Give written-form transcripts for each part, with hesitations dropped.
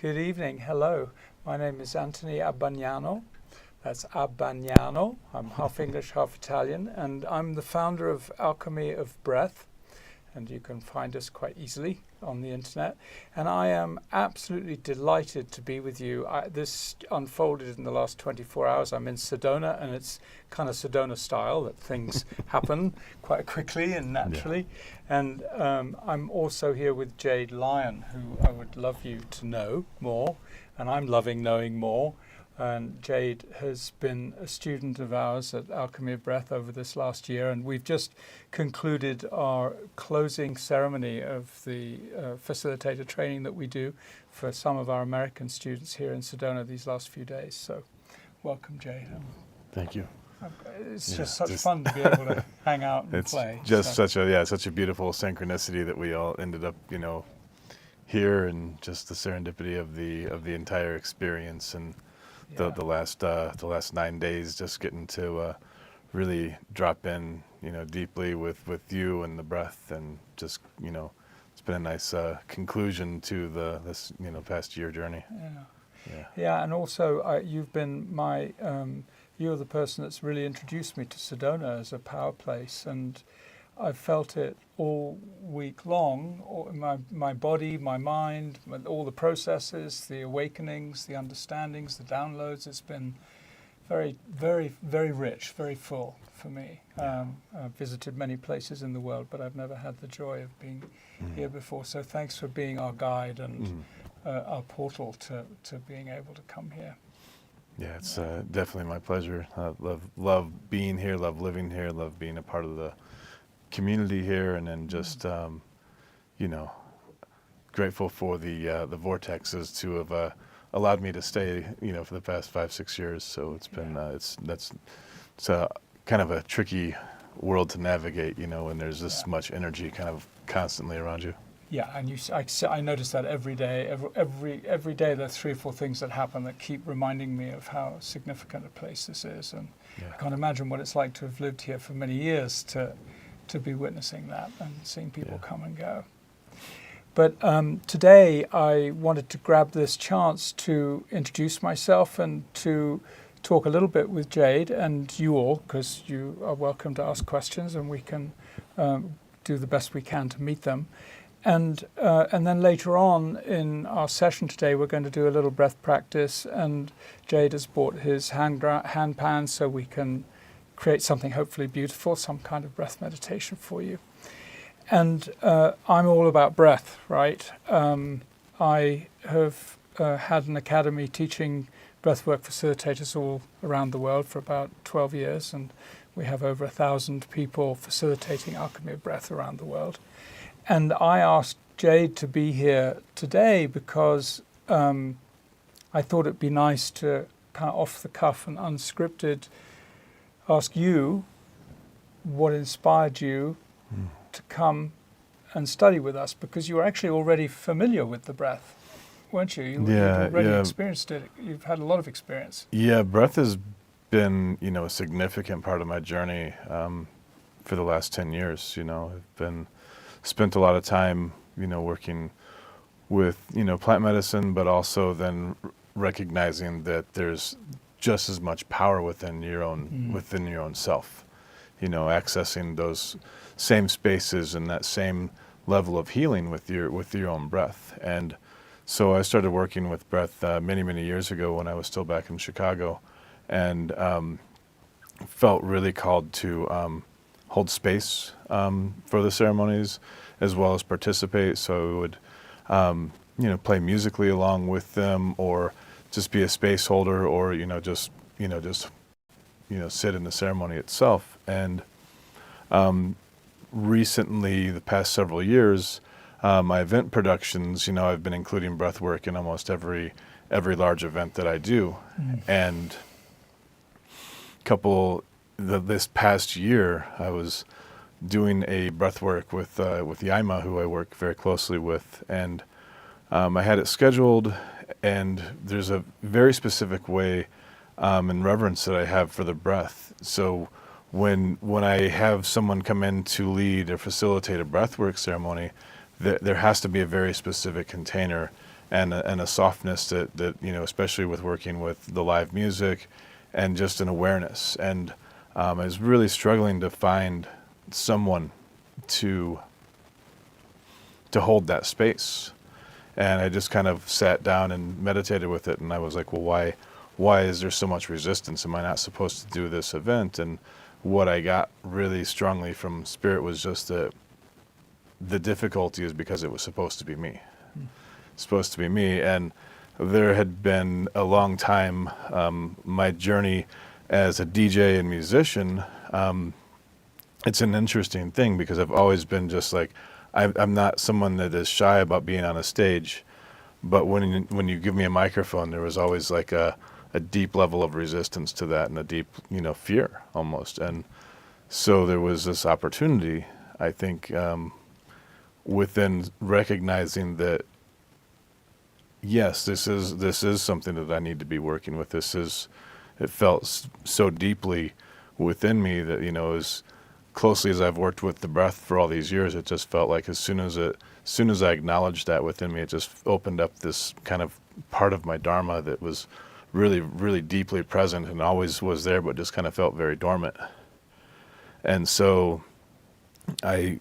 Good evening. Hello. My name is Anthony Abbagnano. That's Abbagnano. I'm half English, half Italian, and I'm the founder of Alchemy of Breath. And you can find us quite easily on the internet. And I am absolutely delighted to be with you. This unfolded in the last 24 hours. I'm in Sedona, and it's kind of Sedona style that things happen quite quickly and naturally. Yeah. And I'm also here with Jade Lyon, who I would love you to know more, and I'm loving knowing more. And Jade has been a student of ours at Alchemy of Breath over this last year, and we've just concluded our closing ceremony of the facilitator training that we do for some of our American students here in Sedona these last few days. So welcome, Jade. Thank you. It's just such fun to be able to hang out and play. It's just such a beautiful synchronicity that we all ended up, here, and just the serendipity of the entire experience, and the last 9 days just getting to really drop in deeply with you and the breath, and just it's been a nice conclusion to this past year journey. Yeah, and also you've been you're the person that's really introduced me to Sedona as a power place, and I've felt it all week long, my body, my mind, all the processes, the awakenings, the understandings, the downloads. It's been very, very, very rich, very full for me. I've visited many places in the world, but I've never had the joy of being here before. So thanks for being our guide and our portal to being able to come here. Yeah, it's definitely my pleasure. Love being here, love living here, love being a part of the community here, and then just grateful for the vortexes to have allowed me to stay for the past 5-6 years. So it's been it's kind of a tricky world to navigate, when there's this much energy kind of constantly around you. Yeah, and I notice that every day. Every day there are 3 or 4 things that happen that keep reminding me of how significant a place this is, and I can't imagine what it's like to have lived here for many years to be witnessing that and seeing people come and go. But today I wanted to grab this chance to introduce myself and to talk a little bit with Jade and you all, because you are welcome to ask questions, and we can do the best we can to meet them. And then later on in our session today, we're going to do a little breath practice, and Jade has brought his hand pan so we can create something hopefully beautiful, some kind of breath meditation for you. And I'm all about breath, right? I have had an academy teaching breathwork facilitators all around the world for about 12 years, and we have over 1,000 people facilitating Alchemy of Breath around the world. And I asked Jade to be here today because I thought it'd be nice to kind of off the cuff and unscripted ask you what inspired you to come and study with us, because you were actually already familiar with the breath, weren't you? You've already experienced it. You've had a lot of experience. Yeah, breath has been, a significant part of my journey for the last 10 years. I've spent a lot of time, working with, plant medicine, but also then recognizing that there's just as much power within your own self, accessing those same spaces and that same level of healing with your own breath. And so I started working with breath many years ago when I was still back in Chicago, and felt really called to hold space for the ceremonies as well as participate. So I would play musically along with them, or just be a space holder, or just sit in the ceremony itself. And recently, the past several years, my event productions, I've been including breath work in almost every large event that I do. And this past year, I was doing a breath work with Yaima, who I work very closely with, and I had it scheduled. And there's a very specific way and reverence that I have for the breath. So when I have someone come in to lead or facilitate a breathwork ceremony, there has to be a very specific container and a softness that especially with working with the live music, and just an awareness. And I was really struggling to find someone to hold that space. And I just kind of sat down and meditated with it, and I was like, well, why is there so much resistance? Am I not supposed to do this event? And what I got really strongly from Spirit was just that the difficulty is because it was supposed to be me. Supposed to be me. And there had been a long time, my journey as a DJ and musician, it's an interesting thing because I've always been just like, I'm not someone that is shy about being on a stage, but when you give me a microphone, there was always like a deep level of resistance to that, and a deep, fear almost. And so there was this opportunity, I think, within recognizing that, yes, this is something that I need to be working with. It felt so deeply within me that, as closely as I've worked with the breath for all these years, it just felt like as soon as I acknowledged that within me, it just opened up this kind of part of my dharma that was really, really deeply present and always was there, but just kind of felt very dormant. And so I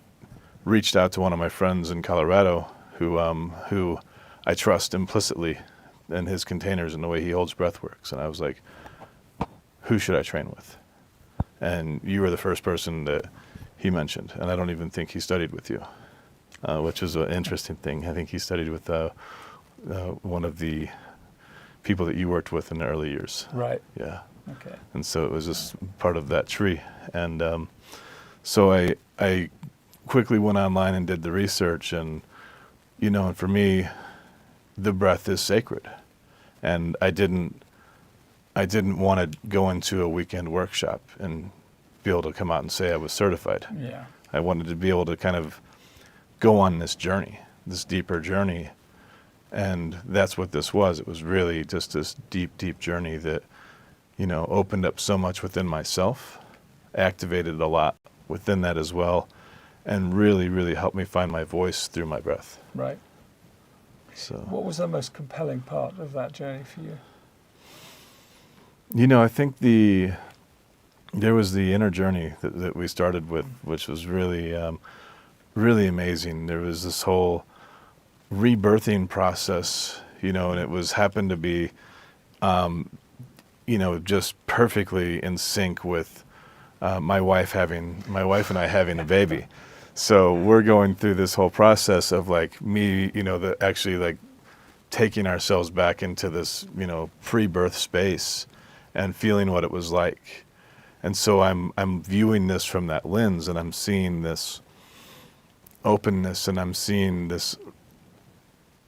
reached out to one of my friends in Colorado who I trust implicitly in his containers and the way he holds breathworks. And I was like, who should I train with? And you were the first person that he mentioned, and I don't even think he studied with you, which is an interesting thing. I think he studied with one of the people that you worked with in the early years. Right. Yeah. Okay. And so it was just part of that tree. And so I quickly went online and did the research, and and for me, the breath is sacred, and I didn't want to go into a weekend workshop and be able to come out and say I was certified. Yeah. I wanted to be able to kind of go on this journey, this deeper journey. And that's what this was. It was really just this deep, deep journey that, opened up so much within myself, activated a lot within that as well, and really, really helped me find my voice through my breath. Right. So, what was the most compelling part of that journey for you? I think there was the inner journey that we started with, which was really, really amazing. There was this whole rebirthing process, and it happened to be, just perfectly in sync with my wife and I having a baby. So we're going through this whole process of like me, actually like taking ourselves back into this, pre-birth space and feeling what it was like. And so I'm viewing this from that lens, and I'm seeing this openness, and I'm seeing this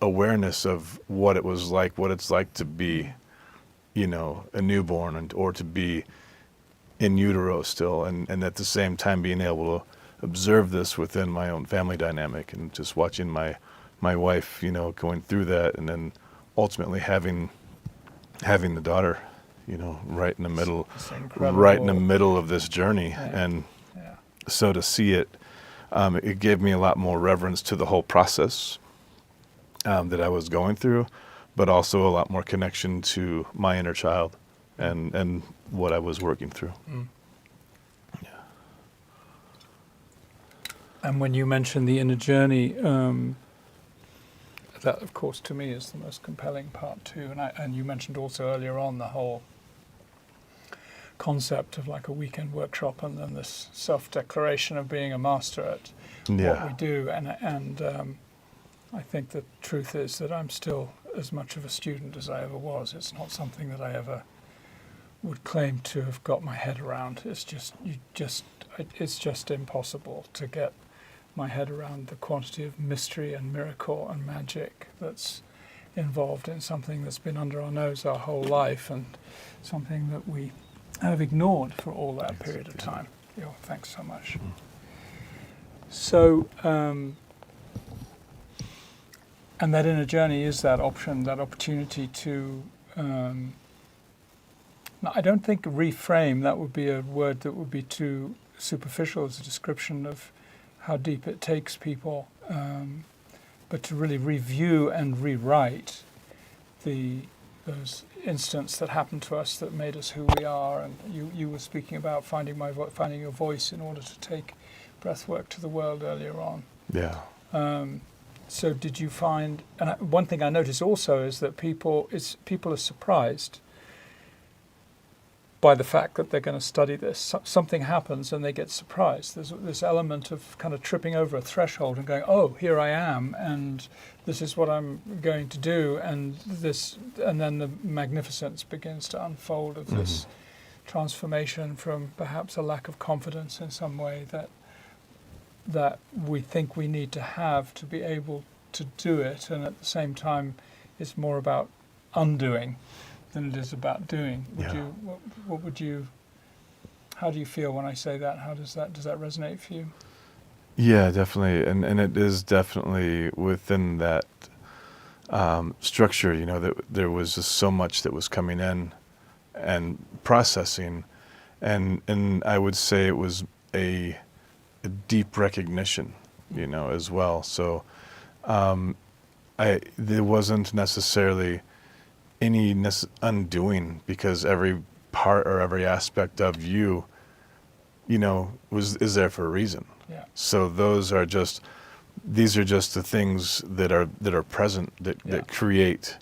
awareness of what it was like, what it's like to be, a newborn, or to be in utero still, and at the same time being able to observe this within my own family dynamic, and just watching my wife, going through that, and then ultimately having the daughter, right in the middle of this journey. Yeah. And Yeah. so to see it, it gave me a lot more reverence to the whole process that I was going through, but also a lot more connection to my inner child and what I was working through. Mm. Yeah. And when you mentioned the inner journey, that, of course, to me is the most compelling part too. And you mentioned also earlier on the whole concept of like a weekend workshop, and then this self-declaration of being a master at what we do. And I think the truth is that I'm still as much of a student as I ever was. It's not something that I ever would claim to have got my head around. It's just impossible to get my head around the quantity of mystery and miracle and magic that's involved in something that's been under our nose our whole life, and something that we have ignored for all that period of time. Thanks so much. So, and that inner journey is that option, that opportunity to, I don't think reframe, that would be a word that would be too superficial as a description of how deep it takes people but to really review and rewrite those instants that happened to us that made us who we are. And you were speaking about finding your voice in order to take breathwork to the world earlier on. Yeah. So did you find? And one thing I noticed also is that people are surprised by the fact that they're going to study this. Something happens and they get surprised. There's this element of kind of tripping over a threshold and going, oh, here I am, and this is what I'm going to do, and then the magnificence begins to unfold of this transformation from perhaps a lack of confidence in some way that we think we need to have to be able to do it, and at the same time it's more about undoing than it is about doing. How do you feel when I say that? Does that resonate for you? Yeah, definitely. And it is definitely within that structure, that there was just so much that was coming in and processing. And I would say it was a deep recognition, as well. So there wasn't necessarily any undoing, because every part or every aspect of you, is there for a reason. Yeah. So these are just the things that are present that create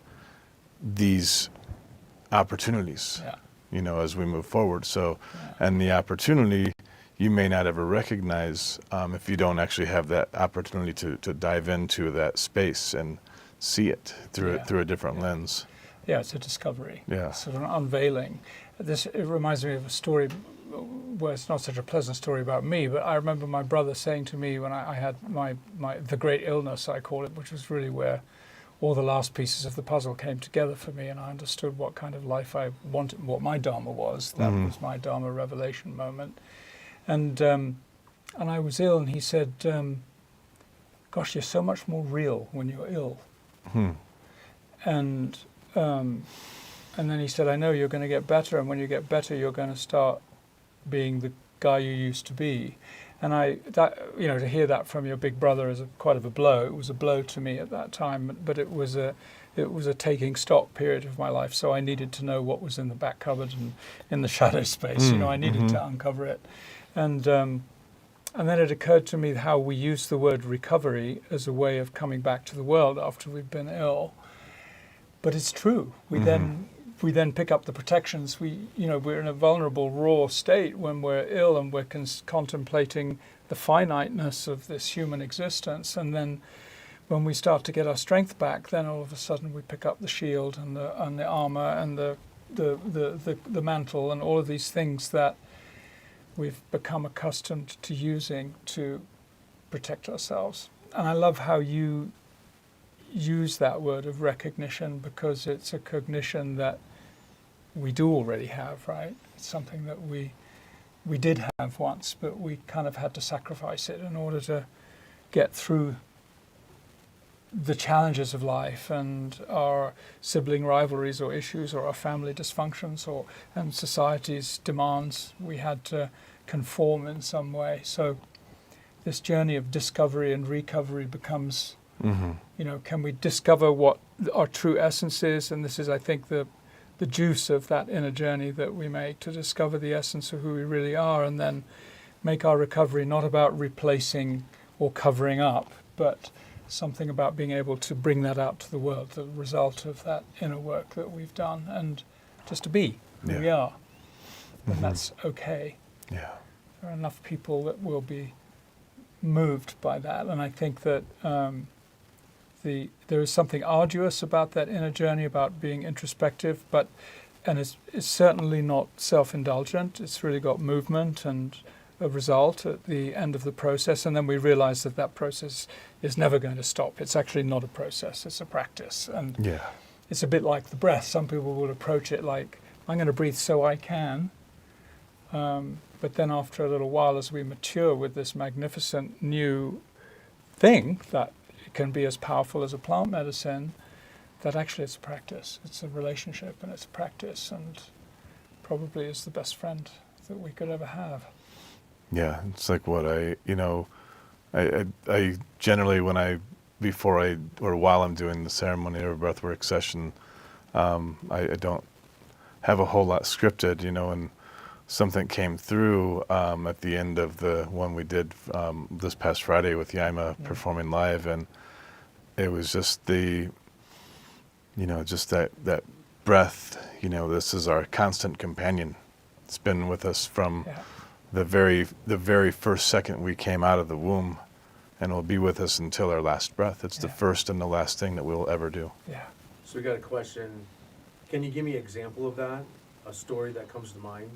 these opportunities, as we move forward. So, and the opportunity you may not ever recognize if you don't actually have that opportunity to dive into that space and see it through a different lens. Yeah, it's a discovery. Yeah. Sort of an unveiling. It reminds me of a story where it's not such a pleasant story about me, but I remember my brother saying to me when I had the great illness, I call it, which was really where all the last pieces of the puzzle came together for me, and I understood what kind of life I wanted, what my Dharma was. That was my Dharma revelation moment. And I was ill, and he said, gosh, you're so much more real when you're ill. And then he said, I know you're going to get better, and when you get better, you're going to start being the guy you used to be. And to hear that from your big brother is quite of a blow. It was a blow to me at that time, but it was a taking stock period of my life. So I needed to know what was in the back cupboard and in the shadow space. I needed to uncover it. And then it occurred to me how we use the word recovery as a way of coming back to the world after we've been ill. But it's true. We then pick up the protections. We're in a vulnerable, raw state when we're ill, and we're contemplating the finiteness of this human existence. And then when we start to get our strength back, then all of a sudden we pick up the shield and the armor and the mantle and all of these things that we've become accustomed to using to protect ourselves. And I love how you use that word of recognition, because it's a cognition that we do already have, right? It's something that we did have once, but we kind of had to sacrifice it in order to get through the challenges of life and our sibling rivalries or issues or our family dysfunctions and society's demands. We had to conform in some way. So this journey of discovery and recovery becomes, can we discover what our true essence is? And this is, I think, the juice of that inner journey that we make, to discover the essence of who we really are, and then make our recovery not about replacing or covering up, but something about being able to bring that out to the world, the result of that inner work that we've done, and just to be who we are. And that's okay. Yeah. There are enough people that will be moved by that, and I think that there is something arduous about that inner journey, about being introspective, and it's certainly not self-indulgent. It's really got movement and a result at the end of the process, and then we realize that process is never going to stop. It's actually not a process, it's a practice. And it's a bit like the breath. Some people will approach it like, I'm going to breathe so I can. But then after a little while, as we mature with this magnificent new thing that can be as powerful as a plant medicine, that actually it's a practice. It's a relationship, and it's a practice, and probably is the best friend that we could ever have. Yeah, it's like what I generally, when I while I'm doing the ceremony or breathwork session, I don't have a whole lot scripted, and something came through at the end of the one we did this past Friday with Yaima performing live, and it was just just that breath. This is our constant companion. It's been with us from the very first second we came out of the womb, and will be with us until our last breath. It's the first and the last thing that we'll ever do. Yeah. So we got a question. Can you give me an example of that? A story that comes to mind?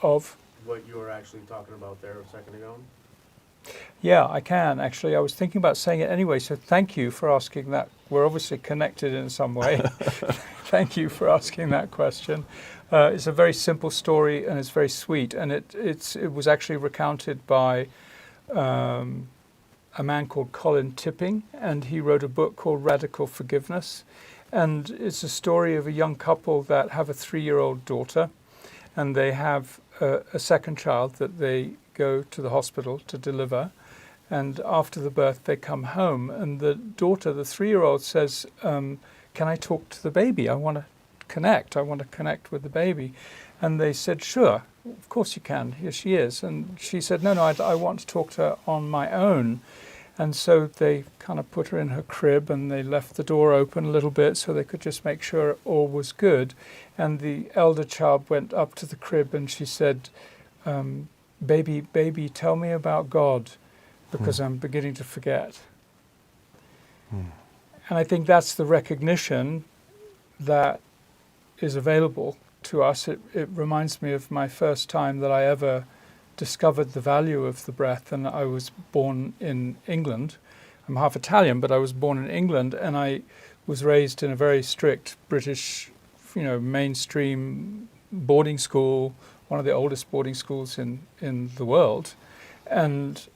Of? What you were actually talking about there a second ago? Yeah, I can, actually. I was thinking about saying it anyway, so thank you for asking that. We're obviously connected in some way. Thank you for asking that question. It's a very simple story, and it's very sweet, and it was actually recounted by a man called Colin Tipping, and he wrote a book called Radical Forgiveness. And it's a story of a young couple that have a 3-year-old daughter, and they have a second child that they go to the hospital to deliver. And after the birth, they come home, and the daughter, the 3-year-old, says, can I talk to the baby? I want to connect with the baby. And they said, sure, of course you can. Here she is. And she said, no, I want to talk to her on my own. And so they kind of put her in her crib, and they left the door open a little bit so they could just make sure all was good. And the elder child went up to the crib, and she said, baby, tell me about God, because I'm beginning to forget. And I think that's the recognition that is available to us. It reminds me of my first time that I ever discovered the value of the breath, and I was born in England. I'm half Italian, but I was born in England, and I was raised in a very strict British, mainstream boarding school, one of the oldest boarding schools in the world, and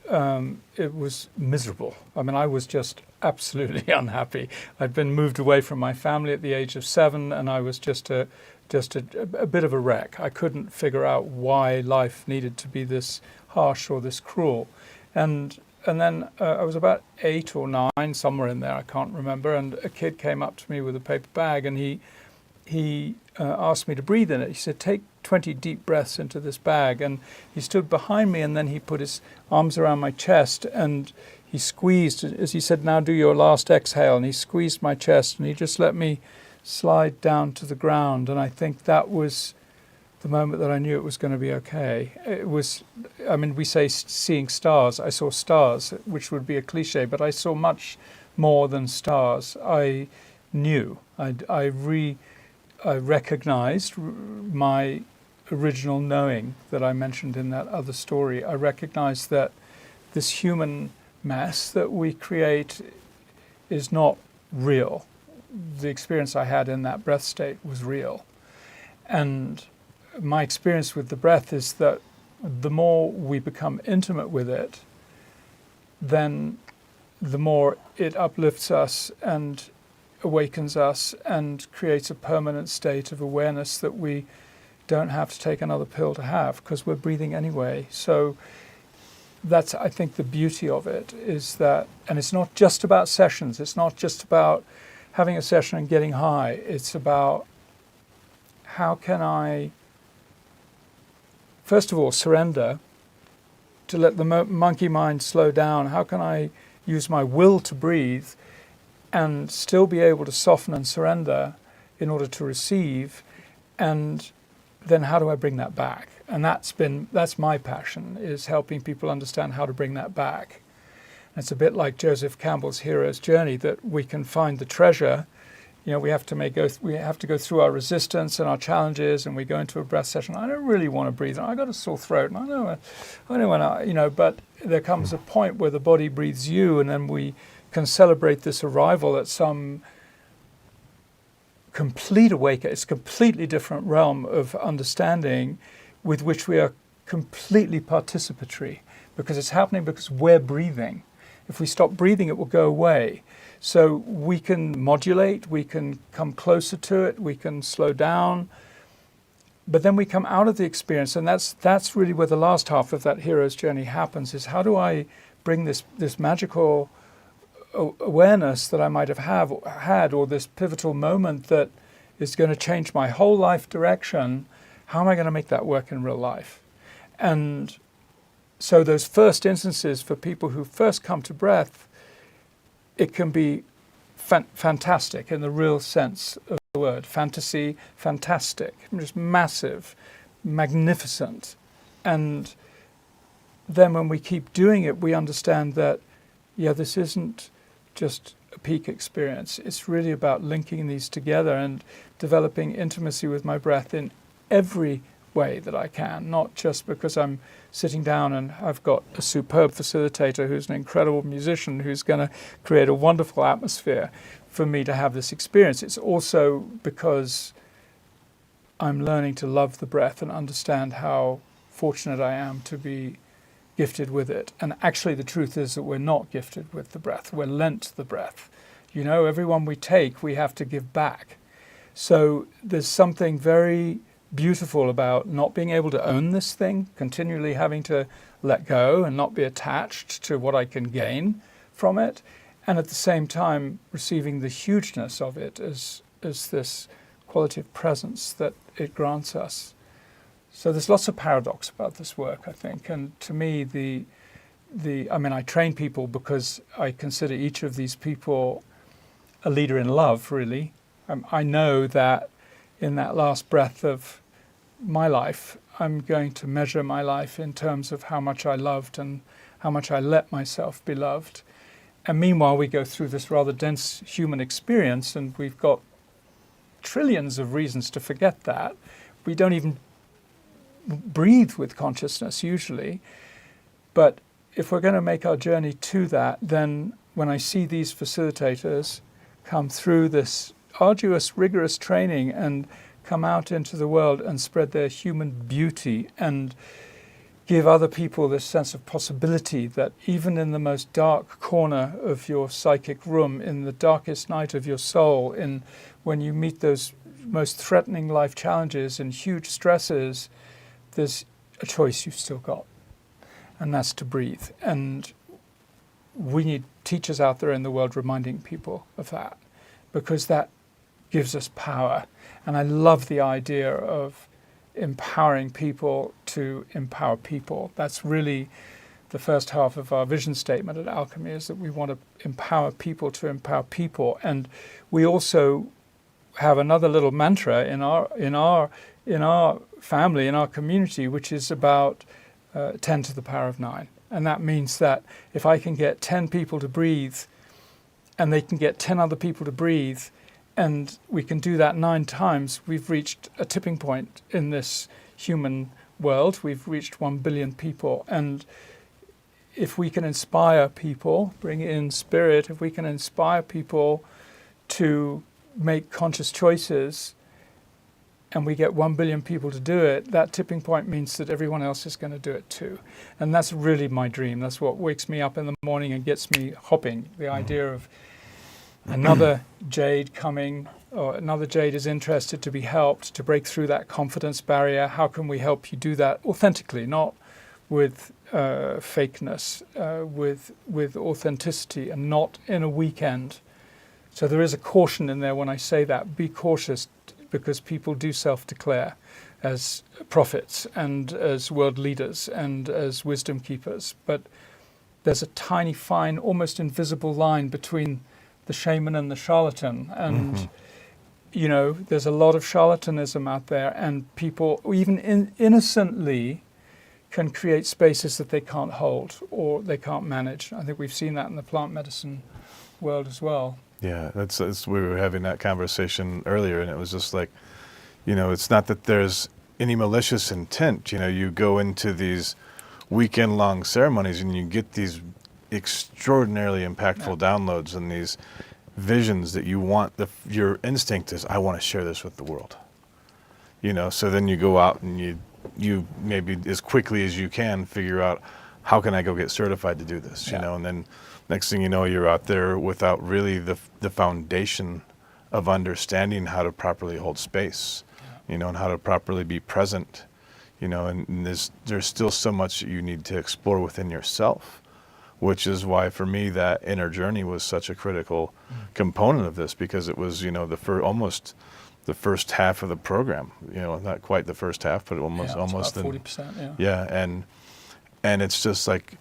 it was miserable. I mean, I was just absolutely unhappy. I'd been moved away from my family at the age of 7, and I was just a bit of a wreck. I couldn't figure out why life needed to be this harsh or this cruel. And then I was about 8 or 9, somewhere in there, I can't remember, and a kid came up to me with a paper bag, and he asked me to breathe in it. He said, take 20 deep breaths into this bag. And he stood behind me, and then he put his arms around my chest, and he squeezed, as he said, now do your last exhale. And he squeezed my chest, and he just let me slide down to the ground. And I think that was the moment that I knew it was going to be okay. It was, we say seeing stars. I saw stars, which would be a cliche, but I saw much more than stars. I knew. I recognized my original knowing that I mentioned in that other story. I recognized that this human mess that we create is not real. The experience I had in that breath state was real. And my experience with the breath is that the more we become intimate with it, then the more it uplifts us and awakens us and creates a permanent state of awareness that we don't have to take another pill to have, because we're breathing anyway. So that's, I think, the beauty of it is that, and it's not just about sessions. It's not just about having a session and getting high. It's about how can I, first of all, surrender to let the monkey mind slow down. How can I use my will to breathe and still be able to soften and surrender in order to receive? And then how do I bring that back? And that's my passion, is helping people understand how to bring that back. And it's a bit like Joseph Campbell's hero's journey, that we can find the treasure. We have to go through our resistance and our challenges, and we go into a breath session. I don't really want to breathe. I got a sore throat, and I know when but there comes a point where the body breathes you, and then we can celebrate this arrival at some complete awakening. It's a completely different realm of understanding with which we are completely participatory, because it's happening because we're breathing. If we stop breathing, it will go away. So we can modulate, we can come closer to it, we can slow down, but then we come out of the experience, and that's really where the last half of that hero's journey happens, is how do I bring this magical awareness that I might have had, or this pivotal moment that is going to change my whole life direction, how am I going to make that work in real life? And so those first instances for people who first come to breath, it can be fantastic in the real sense of the word. Fantasy, fantastic, just massive, magnificent. And then when we keep doing it, we understand that, yeah, this isn't just a peak experience. It's really about linking these together and developing intimacy with my breath in every way that I can, not just because I'm sitting down and I've got a superb facilitator who's an incredible musician who's going to create a wonderful atmosphere for me to have this experience. It's also because I'm learning to love the breath and understand how fortunate I am to be gifted with it. And actually the truth is that we're not gifted with the breath. We're lent the breath. You know, every one we take, we have to give back. So there's something very beautiful about not being able to own this thing, continually having to let go and not be attached to what I can gain from it, and at the same time receiving the hugeness of it as this quality of presence that it grants us. So there's lots of paradox about this work, I think, and to me I train people because I consider each of these people a leader in love, really. I know that in that last breath of my life, I'm going to measure my life in terms of how much I loved and how much I let myself be loved. And meanwhile, we go through this rather dense human experience, and we've got trillions of reasons to forget that. We don't even breathe with consciousness usually. But if we're going to make our journey to that, then when I see these facilitators come through this arduous, rigorous training and come out into the world and spread their human beauty and give other people this sense of possibility that even in the most dark corner of your psychic room, in the darkest night of your soul, when you meet those most threatening life challenges and huge stresses, there's a choice you've still got, and that's to breathe. And we need teachers out there in the world reminding people of that, because that gives us power. And I love the idea of empowering people to empower people. That's really the first half of our vision statement at Alchemy, is that we want to empower people to empower people. And we also have another little mantra in our family, in our community, which is about 10 to the power of 9. And that means that if I can get 10 people to breathe, and they can get 10 other people to breathe, and we can do that 9 times, we've reached a tipping point in this human world. We've reached 1 billion people. And if we can inspire people, bring in spirit, if we can inspire people to make conscious choices, and we get 1 billion people to do it, that tipping point means that everyone else is going to do it too. And that's really my dream. That's what wakes me up in the morning and gets me hopping. The idea of another Jade coming, or another Jade is interested to be helped to break through that confidence barrier. How can we help you do that authentically, not with fakeness, with authenticity, and not in a weekend? So there is a caution in there when I say that. Be cautious, because people do self-declare as prophets and as world leaders and as wisdom keepers. But there's a tiny, fine, almost invisible line between the shaman and the charlatan. And, you know, there's a lot of charlatanism out there, and people, even innocently, can create spaces that they can't hold or they can't manage. I think we've seen that in the plant medicine world as well. Yeah, that's we were having that conversation earlier, and it was just like, you know, it's not that there's any malicious intent. You know, you go into these weekend-long ceremonies and you get these extraordinarily impactful downloads and these visions that you want. Your instinct is, I want to share this with the world. You know, so then you go out and you maybe as quickly as you can figure out, how can I go get certified to do this? You know, and then next thing you know, you're out there without really the foundation of understanding how to properly hold space, you know, and how to properly be present, you know, and there's still so much that you need to explore within yourself which is why for me that inner journey was such a critical component of this, because it was, almost the first half of the program, not quite the first half, but almost about 40%, yeah. Yeah, and it's just like,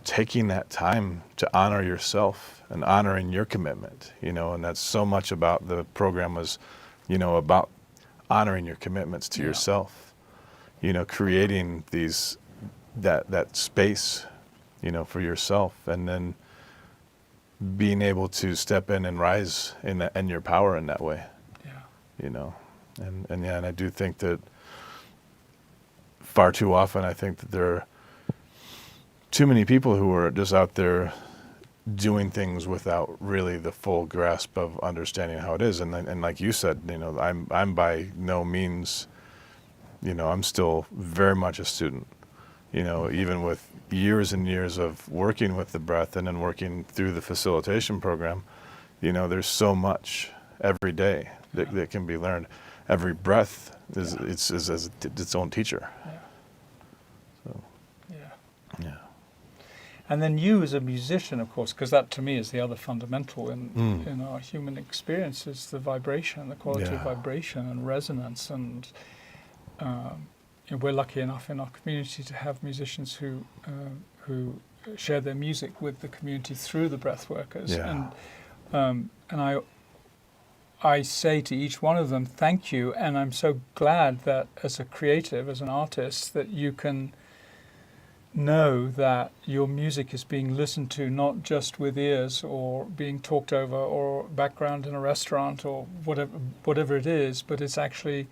taking that time to honor yourself and honoring your commitment, and that's so much about the program was, about honoring your commitments to yourself, creating that space, for yourself, and then being able to step in and rise in your power in that way, and I do think that far too often, I think that there are too many people who are just out there doing things without really the full grasp of understanding how it is. And like you said, I'm by no means, I'm still very much a student, even with years and years of working with the breath and then working through the facilitation program, there's so much every day that can be learned. Every breath is its own teacher. Yeah. So, yeah. And then you as a musician, of course, because that to me is the other fundamental in our human experience, is the vibration, the quality of vibration and resonance. And we're lucky enough in our community to have musicians who share their music with the community through the breath workers. Yeah. And I say to each one of them, thank you, and I'm so glad that as a creative, as an artist, that you can know that your music is being listened to not just with ears or being talked over or background in a restaurant or whatever it is, but it's actually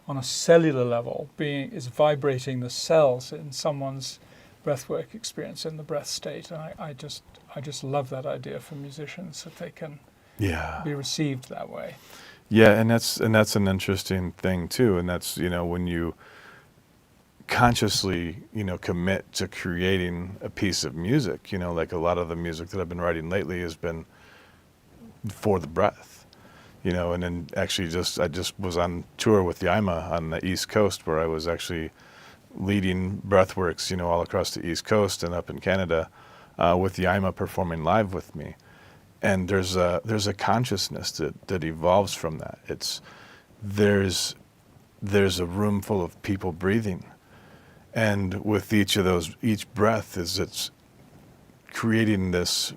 on a cellular level is vibrating the cells in someone's breathwork experience in the breath state. And I just love that idea for musicians, that they can be received that way. Yeah, and that's an interesting thing too, and that's when you consciously commit to creating a piece of music, like a lot of the music that I've been writing lately has been for the breath, and then actually I just was on tour with the IMA on the East Coast, where I was actually leading breathworks all across the East Coast and up in Canada, with the IMA performing live with me. And there's a consciousness that evolves from that. There's a room full of people breathing, and with each breath it's creating this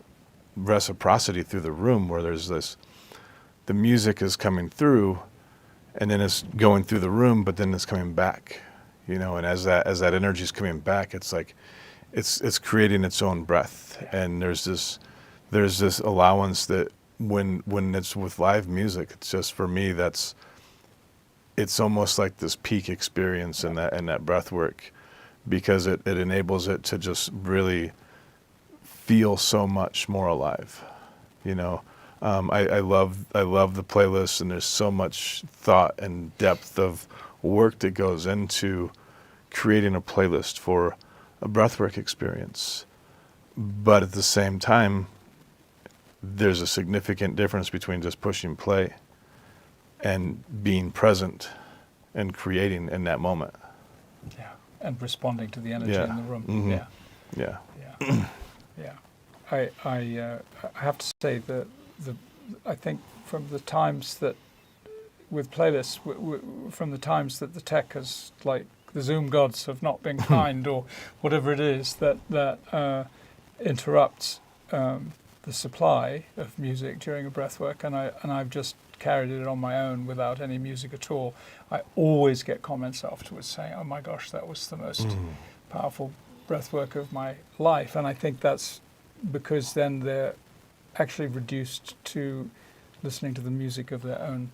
reciprocity through the room, where the music is coming through, and then it's going through the room, but then it's coming back, and as that energy is coming back, it's like it's creating its own breath, and there's this allowance that when it's with live music, it's just, for me, it's almost like this peak experience in that breath work, because it enables it to just really feel so much more alive. I love the playlist, and there's so much thought and depth of work that goes into creating a playlist for a breathwork experience. But at the same time, there's a significant difference between just pushing play and being present and creating in that moment. Yeah, and responding to the energy in the room. Mm-hmm. Yeah. I have to say that I think from the times that with playlists, from the times that the tech has, like the Zoom gods have not been kind, or whatever it is that interrupts the supply of music during a breathwork, and I've just carried it on my own without any music at all. I always get comments afterwards saying, "Oh my gosh, that was the most powerful breathwork of my life," and I think that's because then they're actually reduced to listening to the music of their own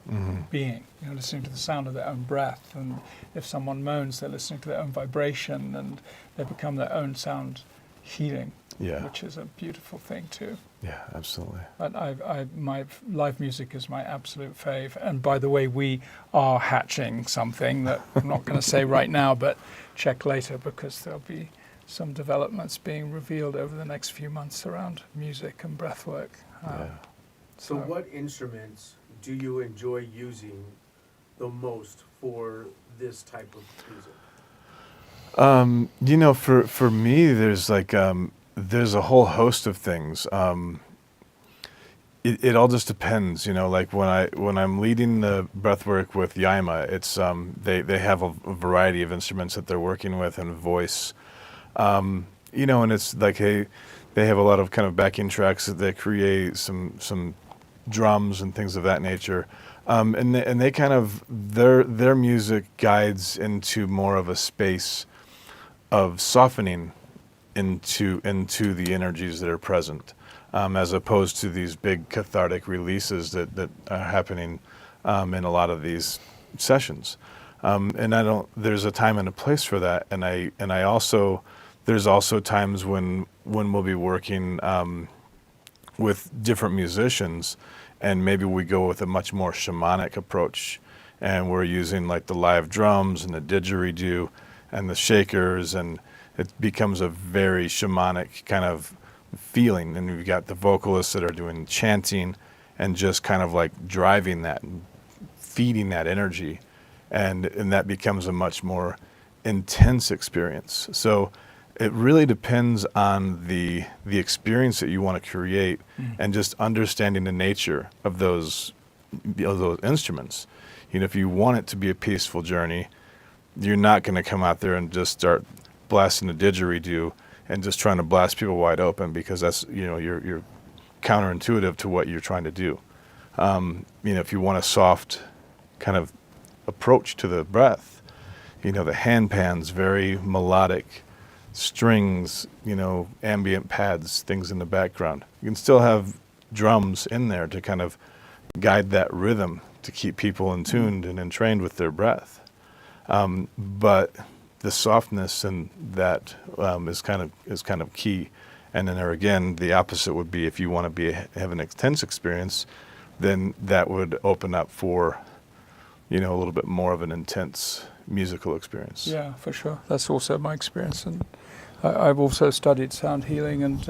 being, listening to the sound of their own breath. And if someone moans, they're listening to their own vibration, and they become their own sound healing, which is a beautiful thing too. Yeah, absolutely. But my live music is my absolute fave. And by the way, we are hatching something that I'm not going to say right now, but check later, because there'll be some developments being revealed over the next few months around music and breathwork. So what instruments do you enjoy using the most for this type of music? For me, there's like there's a whole host of things. It all just depends, like when I'm leading the breath work with Yaima, it's they have a variety of instruments that they're working with and voice, and it's like they have a lot of kind of backing tracks that they create, some drums and things of that nature, and they kind of their music guides into more of a space of softening into the energies that are present. As opposed to these big cathartic releases that are happening in a lot of these sessions. And there's a time and a place for that. And I also, there's also times when we'll be working with different musicians, and maybe we go with a much more shamanic approach, and we're using like the live drums and the didgeridoo and the shakers, and it becomes a very shamanic kind of feeling. And we've got the vocalists that are doing chanting and just kind of like driving that and feeding that energy, and that becomes a much more intense experience. So it really depends on the experience that you want to create, and just understanding the nature of those instruments. If you want it to be a peaceful journey, you're not going to come out there and just start blasting a didgeridoo and just trying to blast people wide open, because that's you're counterintuitive to what you're trying to do. If you want a soft kind of approach to the breath, the hand pans, very melodic strings, ambient pads, things in the background. You can still have drums in there to kind of guide that rhythm to keep people in tuned and entrained with their breath. But the softness and that is kind of key. And then there again, the opposite would be if you want to have an intense experience, then that would open up for a little bit more of an intense musical experience. Yeah, for sure. That's also my experience, and I've also studied sound healing, and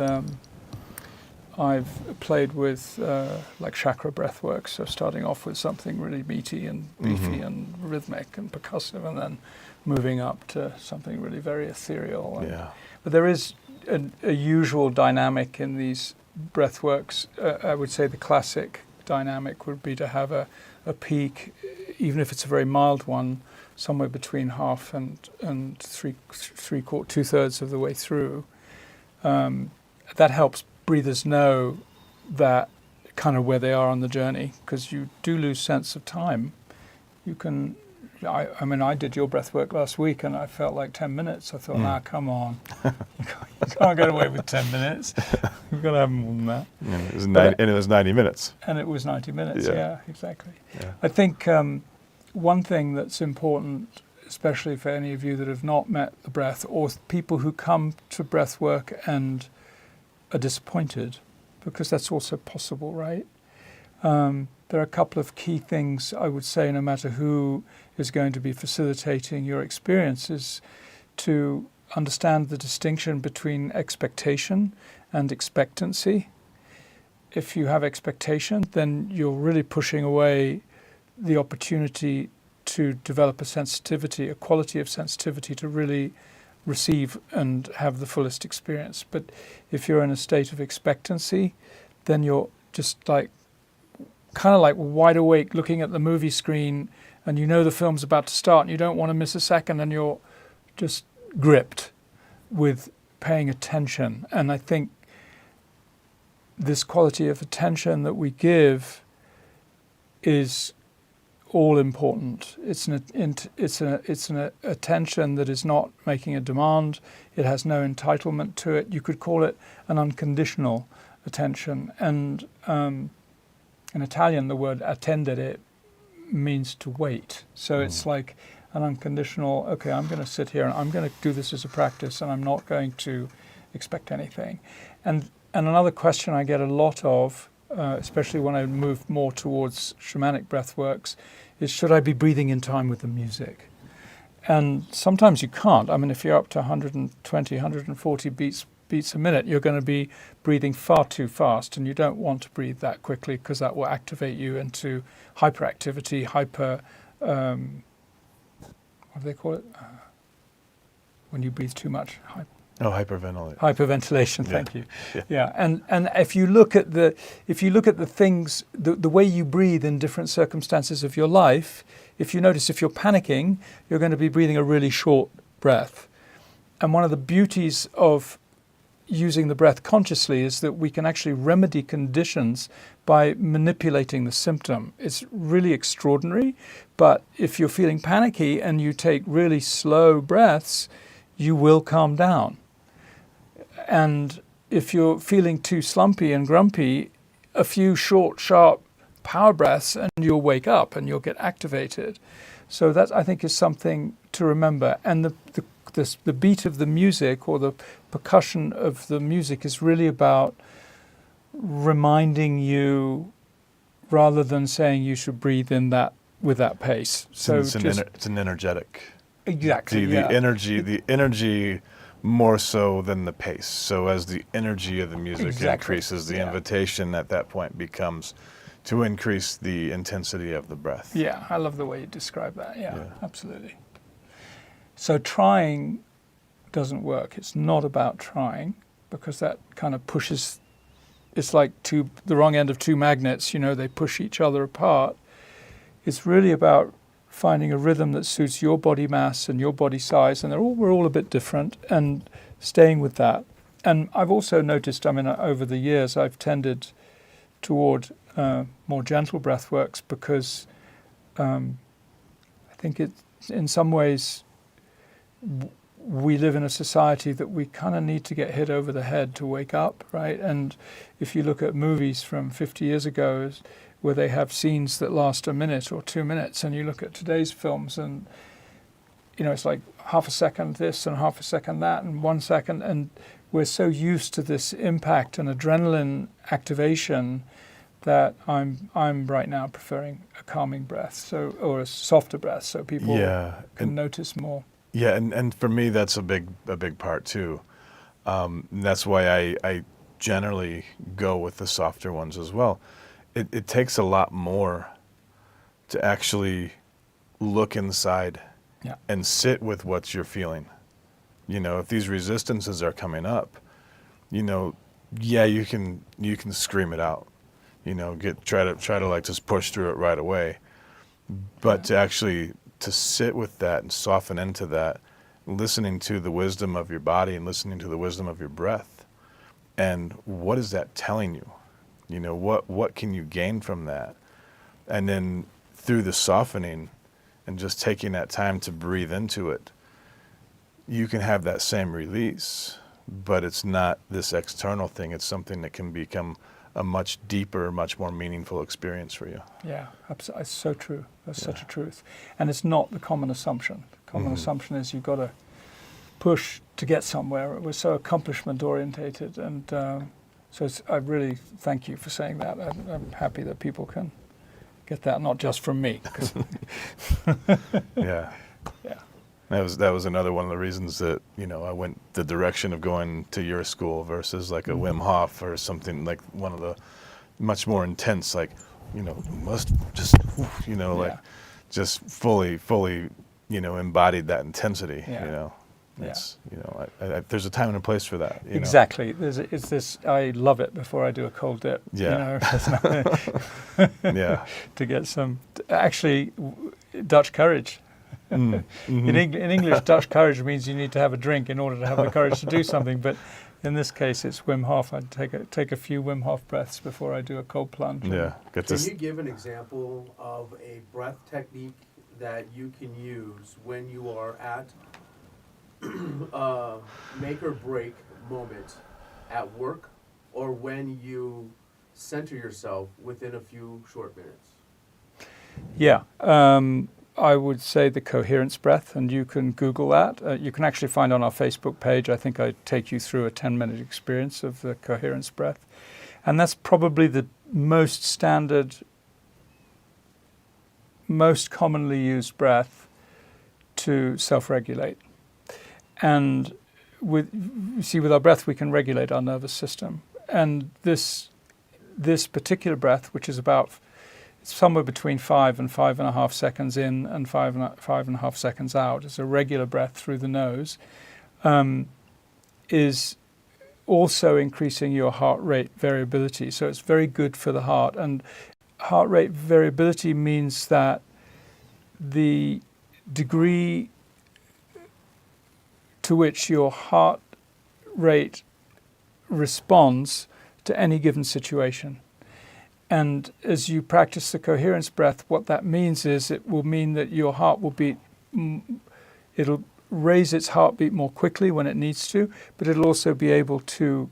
I've played with like chakra breathwork. So starting off with something really meaty and beefy and rhythmic and percussive, and then moving up to something really very ethereal. But there is a usual dynamic in these breathworks. I would say the classic dynamic would be to have a peak, even if it's a very mild one, somewhere between half and two-thirds of the way through. That helps breathers know that kind of where they are on the journey, because you do lose sense of time. You can, I did your breath work last week and I felt like 10 minutes. I thought, come on. You can't get away with 10 minutes. You've got to have more than that. And it was 90 minutes. And it was 90 minutes, yeah exactly. Yeah. I think one thing that's important, especially for any of you that have not met the breath, or people who come to breath work and are disappointed, because that's also possible, right? There are a couple of key things I would say, no matter who is going to be facilitating your experiences, to understand the distinction between expectation and expectancy. If you have expectation, then you're really pushing away the opportunity to develop a sensitivity, a quality of sensitivity to really receive and have the fullest experience. But if you're in a state of expectancy, then you're just like kind of like wide awake looking at the movie screen, and you know the film's about to start and you don't want to miss a second, and you're just gripped with paying attention. And I think this quality of attention that we give is all important. It's an attention that is not making a demand. It has no entitlement to it. You could call it an unconditional attention. And in Italian, the word attendere means to wait. So it's like an unconditional, okay, I'm going to sit here and I'm going to do this as a practice, and I'm not going to expect anything. And another question I get a lot of, especially when I move more towards shamanic breathworks, is should I be breathing in time with the music? And sometimes you can't. I mean, if you're up to 120, 140 beats a minute, you're going to be breathing far too fast, and you don't want to breathe that quickly, because that will activate you into hyperactivity, what do they call it? When you breathe too much. Oh, hyperventilate. Hyperventilation, Yeah. thank you. Yeah. Yeah, and if you look at the things, the way you breathe in different circumstances of your life, if you notice, if you're panicking, you're going to be breathing a really short breath. And one of the beauties of using the breath consciously is that we can actually remedy conditions by manipulating the symptom. It's really extraordinary, but if you're feeling panicky and you take really slow breaths, you will calm down. And if you're feeling too slumpy and grumpy, a few short, sharp power breaths and you'll wake up and you'll get activated. So that, I think, is something to remember. And the beat of the music, or the percussion of the music, is really about reminding you, rather than saying you should breathe in that with that pace. So it's an energetic. Exactly. The energy more so than the pace. So as the energy of the music increases, the invitation at that point becomes to increase the intensity of the breath. Yeah, I love the way you describe that. Yeah, absolutely. So trying doesn't work. It's not about trying, because that kind of pushes. It's like the wrong end of two magnets. They push each other apart. It's really about finding a rhythm that suits your body mass and your body size, and we're all a bit different, and staying with that. And I've also noticed, over the years, I've tended toward more gentle breathworks, because I think in some ways we live in a society that we kind of need to get hit over the head to wake up, right? And if you look at movies from 50 years ago, where they have scenes that last a minute or 2 minutes, and you look at today's films, and it's like half a second this and half a second that and 1 second, and we're so used to this impact and adrenaline activation that I'm right now preferring a calming breath, or a softer breath, so people can notice more. Yeah, and for me that's a big part too. And that's why I generally go with the softer ones as well. It takes a lot more to actually look inside and sit with what you're feeling. If these resistances are coming up, you can scream it out. Try to like just push through it right away. But to sit with that and soften into that, listening to the wisdom of your body and listening to the wisdom of your breath, and what is that telling you? What can you gain from that? And then through the softening and just taking that time to breathe into it, you can have that same release, but it's not this external thing. It's something that can become a much deeper, much more meaningful experience for you. Yeah, absolutely. It's so true. That's such a truth. And it's not the common assumption. The common assumption is you've got to push to get somewhere. We're so accomplishment orientated, and so I really thank you for saying that. I'm happy that people can get that, not just from me. Yeah. That was another one of the reasons that I went the direction of going to your school versus like a Wim Hof or something, like one of the much more intense, like must just like just fully embodied that intensity. It's there's a time and a place for that. Exactly. It's this. I love it before I do a cold dip. Yeah. To get some actually Dutch courage. In English, Dutch courage means you need to have a drink in order to have the courage to do something. But in this case, it's Wim Hof. I'd take a few Wim Hof breaths before I do a cold plunge. Yeah. Can you give an example of a breath technique that you can use when you are at make or break moment at work, or when you center yourself within a few short minutes? Yeah. I would say the coherence breath, and you can Google that. You can actually find on our Facebook page, I think I take you through a 10-minute experience of the coherence breath. And that's probably the most standard, most commonly used breath to self-regulate. And with our breath, we can regulate our nervous system. And this particular breath, which is about somewhere between 5 and 5.5 seconds in and 5.5 seconds out. It's a regular breath through the nose. is also increasing your heart rate variability. So it's very good for the heart. And heart rate variability means that the degree to which your heart rate responds to any given situation. And as you practice the coherence breath, what that means is it will mean that your heart will beat, it'll raise its heartbeat more quickly when it needs to, but it'll also be able to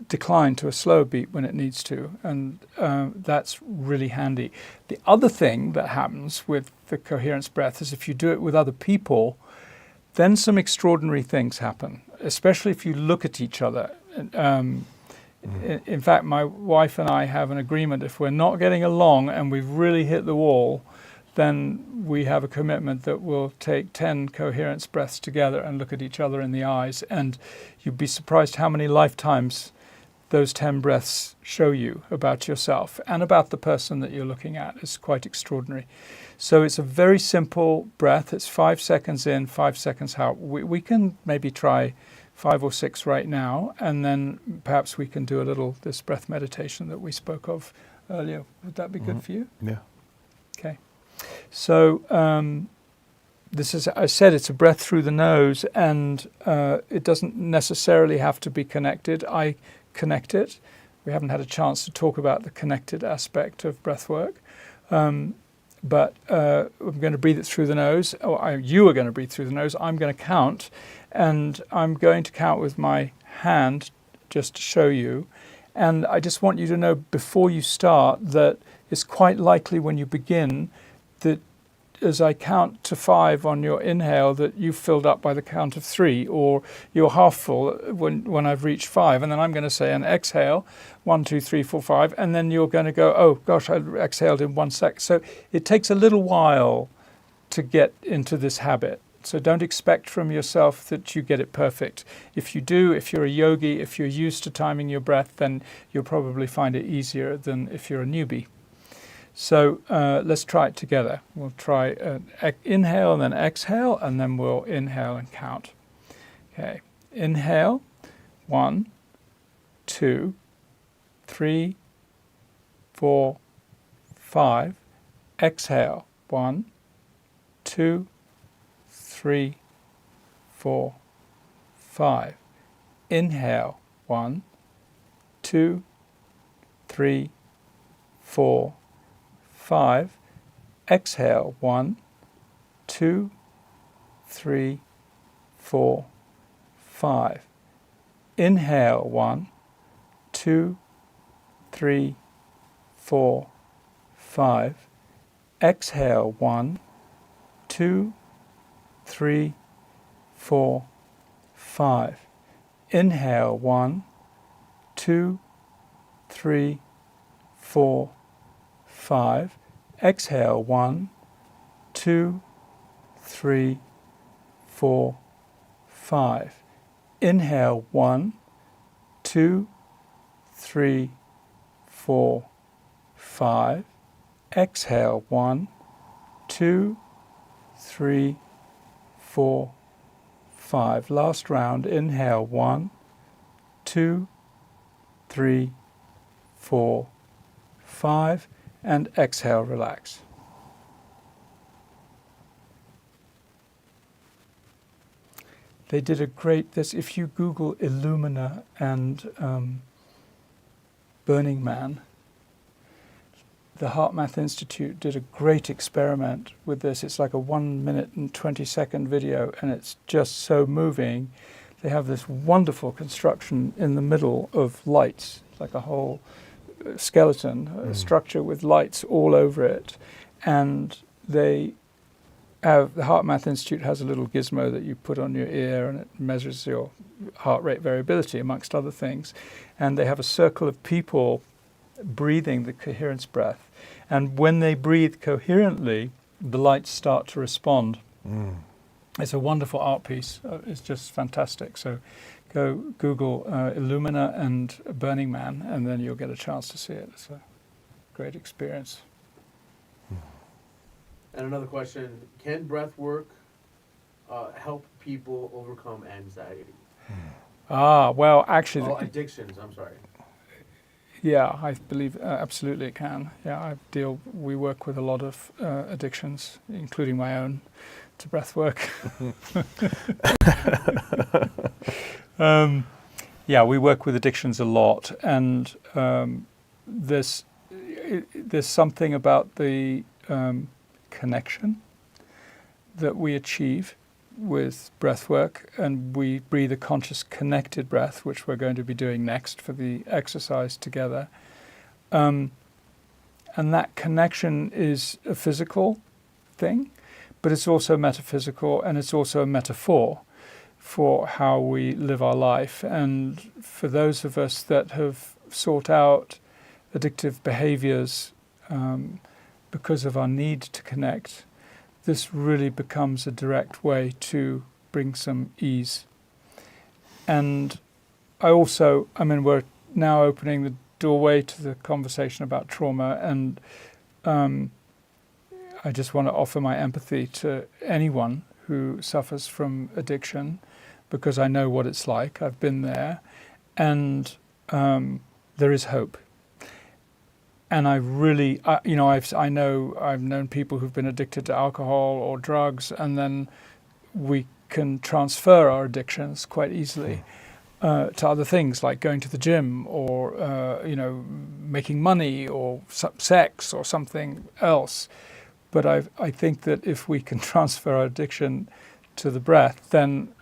decline to a slower beat when it needs to. And that's really handy. The other thing that happens with the coherence breath is if you do it with other people, then some extraordinary things happen, especially if you look at each other. In fact, my wife and I have an agreement. If we're not getting along and we've really hit the wall, then we have a commitment that we'll take 10 coherence breaths together and look at each other in the eyes. And you'd be surprised how many lifetimes those 10 breaths show you about yourself and about the person that you're looking at. It's quite extraordinary. So it's a very simple breath. It's 5 seconds in, 5 seconds out. We can maybe try 5 or 6 right now, and then perhaps we can do this breath meditation that we spoke of earlier. Would that be good for you? Yeah. Okay. So this is, I said, it's a breath through the nose, and it doesn't necessarily have to be connected. I connect it. We haven't had a chance to talk about the connected aspect of breath work. But I'm going to breathe it through the nose. You are going to breathe through the nose. I'm going to count. And I'm going to count with my hand just to show you. And I just want you to know before you start that it's quite likely when you begin that as I count to 5 on your inhale that you've filled up by the count of 3, or you're half full when I've reached 5. And then I'm going to say an exhale, 1, 2, 3, 4, 5. And then you're going to go, oh gosh, I exhaled in 1 sec. So it takes a little while to get into this habit. So don't expect from yourself that you get it perfect. If you do, if you're a yogi, if you're used to timing your breath, then you'll probably find it easier than if you're a newbie. So let's try it together. We'll try inhale and then exhale, and then we'll inhale and count. Okay, inhale, 1, 2, 3, 4, 5. Exhale, 1, 2, 3, 4, 5. Inhale, 1, 2, 3, 4, 5. Exhale, 1, 2, 3, 4, 5. Inhale, 1, 2, 3, 4, 5. Exhale, 1, 2, 3, 4, 5. Inhale, 1, 2, 3, 4, 5. Exhale, 1, 2, 3, 4, 5. Inhale, 1, 2, 3, 4, 5. Exhale, 1, 2, 3, 4, 5. Last round. Inhale, 1, 2, 3, 4, 5. And exhale, relax. They did a great, if you Google Illumina and Burning Man, the HeartMath Institute did a great experiment with this. It's like a 1 minute and 20-second video, and it's just so moving. They have this wonderful construction in the middle of lights, like a whole skeleton, structure with lights all over it. And they have, the HeartMath Institute has a little gizmo that you put on your ear, and it measures your heart rate variability, amongst other things. And they have a circle of people breathing the coherence breath. And when they breathe coherently, the lights start to respond. It's a wonderful art piece. It's just fantastic. So go Google Illumina and Burning Man, and then you'll get a chance to see it. It's a great experience. And another question, can breath work help people overcome anxiety? Well, actually, Oh, addictions. I'm sorry. yeah, I believe absolutely it can. Yeah, we work with a lot of addictions, including my own, to breath work. Yeah, we work with addictions a lot, and there's something about the connection that we achieve with breath work, and we breathe a conscious connected breath, which we're going to be doing next for the exercise together. And that connection is a physical thing, but it's also metaphysical, and it's also a metaphor for how we live our life. And for those of us that have sought out addictive behaviors because of our need to connect, this really becomes a direct way to bring some ease. And we're now opening the doorway to the conversation about trauma, and I just want to offer my empathy to anyone who suffers from addiction, because I know what it's like. I've been there, and there is hope. And I've known people who've been addicted to alcohol or drugs, and then we can transfer our addictions quite easily to other things like going to the gym or making money or sex or something else. But I think that if we can transfer our addiction to the breath, then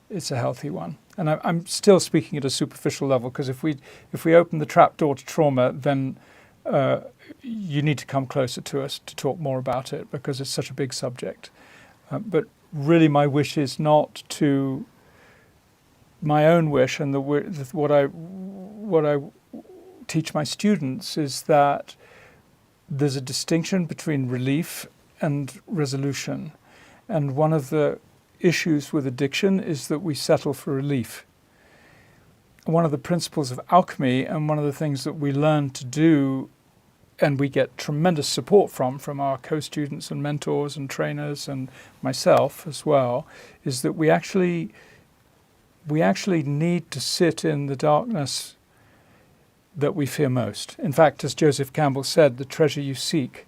it's a healthy one. And I'm still speaking at a superficial level, because if we open the trap door to trauma, then you need to come closer to us to talk more about it, because it's such a big subject. But really, my wish is not to my own wish, and what I teach my students is that there's a distinction between relief and resolution. And one of the issues with addiction is that we settle for relief. One of the principles of alchemy, and one of the things that we learn to do, and we get tremendous support from our co-students and mentors and trainers and myself as well, is that we actually need to sit in the darkness that we fear most. In fact, as Joseph Campbell said, the treasure you seek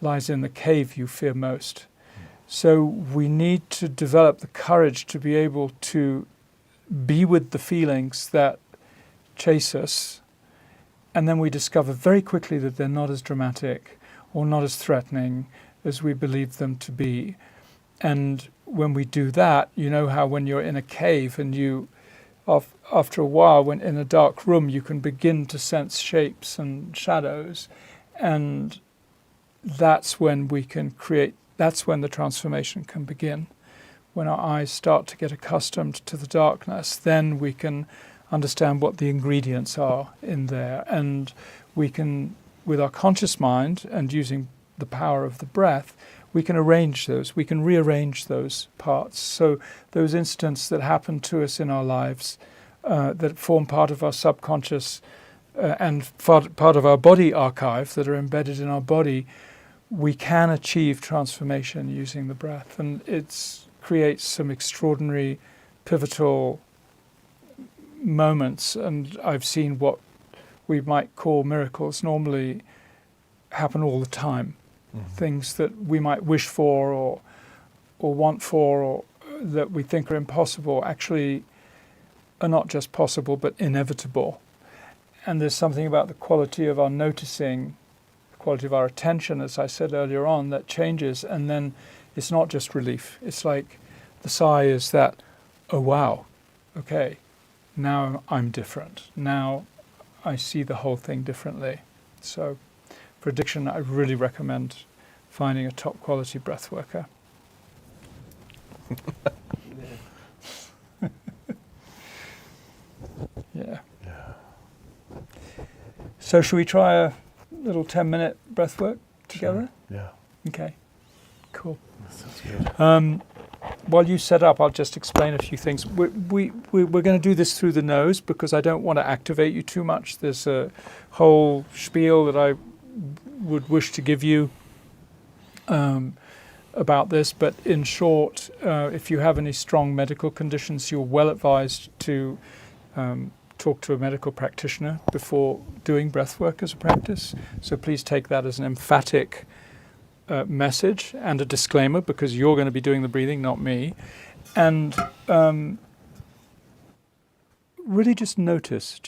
lies in the cave you fear most. So we need to develop the courage to be able to be with the feelings that chase us, and then we discover very quickly that they're not as dramatic or not as threatening as we believe them to be. And when we do that, you know how when you're in a cave and after a while, when in a dark room, you can begin to sense shapes and shadows, and that's when the transformation can begin. When our eyes start to get accustomed to the darkness, then we can understand what the ingredients are in there, and we can, with our conscious mind and using the power of the breath, we can rearrange those parts. So those incidents that happen to us in our lives that form part of our subconscious and part of our body archive, that are embedded in our body, we can achieve transformation using the breath. And it creates some extraordinary, pivotal moments. And I've seen what we might call miracles normally happen all the time. Mm-hmm. Things that we might wish for or want for, or that we think are impossible, actually are not just possible but inevitable. And there's something about the quality of our noticing, the quality of our attention, as I said earlier on, that changes. And then it's not just relief. It's like the sigh is that, oh wow, okay, now I'm different. Now I see the whole thing differently. So for addiction, I really recommend finding a top quality breath worker. Yeah. So should we try a little 10-minute breath work together? Sure. Yeah. Okay. Cool. That sounds good. While you set up, I'll just explain a few things. We're going to do this through the nose because I don't want to activate you too much. There's a whole spiel that I would wish to give you about this, but in short, if you have any strong medical conditions, you're well advised to talk to a medical practitioner before doing breathwork as a practice. So please take that as an emphatic message and a disclaimer, because you're going to be doing the breathing, not me. And really just notice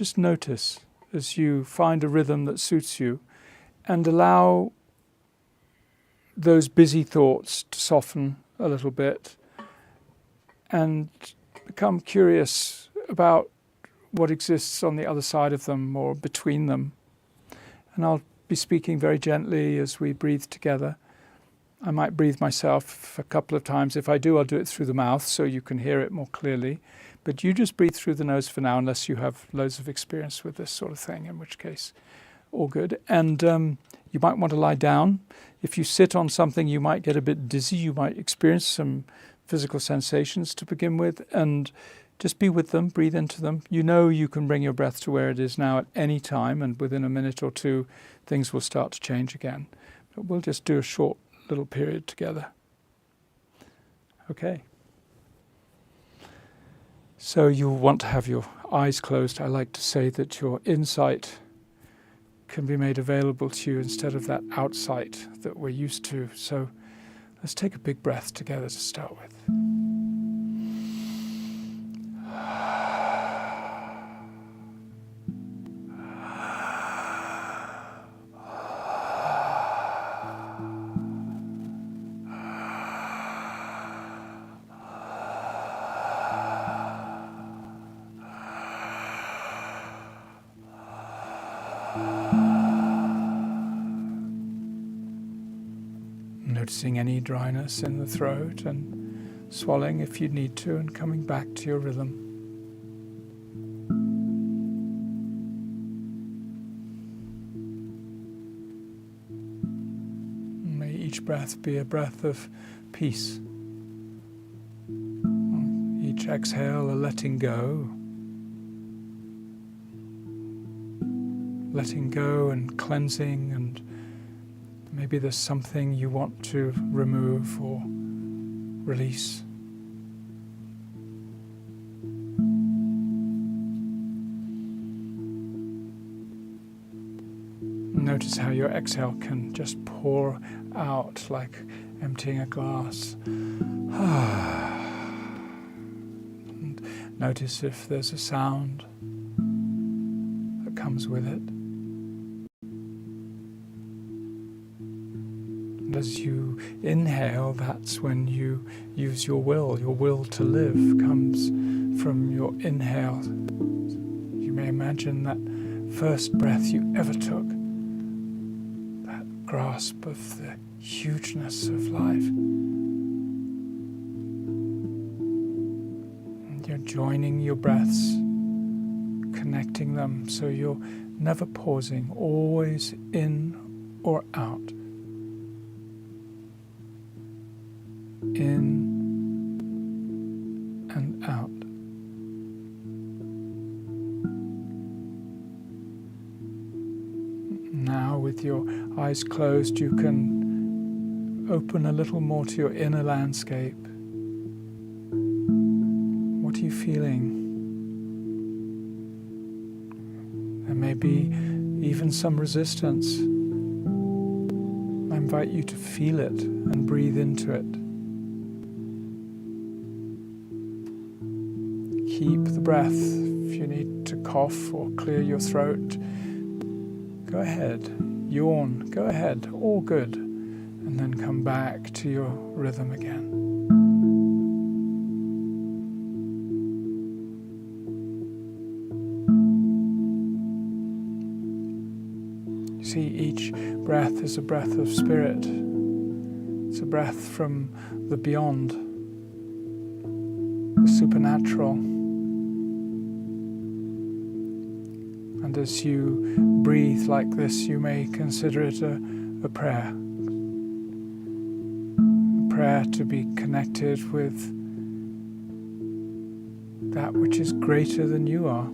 as you find a rhythm that suits you, and allow those busy thoughts to soften a little bit and become curious about what exists on the other side of them or between them. And I'll be speaking very gently as we breathe together. I might breathe myself a couple of times. If I do, I'll do it through the mouth so you can hear it more clearly. But you just breathe through the nose for now, unless you have loads of experience with this sort of thing, in which case, all good. And you might want to lie down. If you sit on something, you might get a bit dizzy. You might experience some physical sensations to begin with, and just be with them, breathe into them. You know you can bring your breath to where it is now at any time, and within a minute or two, things will start to change again. But we'll just do a short little period together. Okay. So you'll want to have your eyes closed. I like to say that your insight can be made available to you instead of that outsight that we're used to. So let's take a big breath together to start with. Noticing any dryness in the throat and swallowing if you need to, and coming back to your rhythm. May each breath be a breath of peace. Each exhale a letting go. Letting go and cleansing, and maybe there's something you want to remove or release. Notice how your exhale can just pour out like emptying a glass. And notice if there's a sound that comes with it. As you inhale, that's when you use your will. Your will to live comes from your inhale. You may imagine that first breath you ever took, that grasp of the hugeness of life. And you're joining your breaths, connecting them, so you're never pausing, always in or out. In and out. Now, with your eyes closed, you can open a little more to your inner landscape. What are you feeling? There may be even some resistance. I invite you to feel it and breathe into it. Keep the breath. If you need to cough or clear your throat, go ahead. Yawn, go ahead. All good. And then come back to your rhythm again. You see, each breath is a breath of spirit. It's a breath from the beyond, the supernatural. And as you breathe like this, you may consider it a prayer. A prayer to be connected with that which is greater than you are.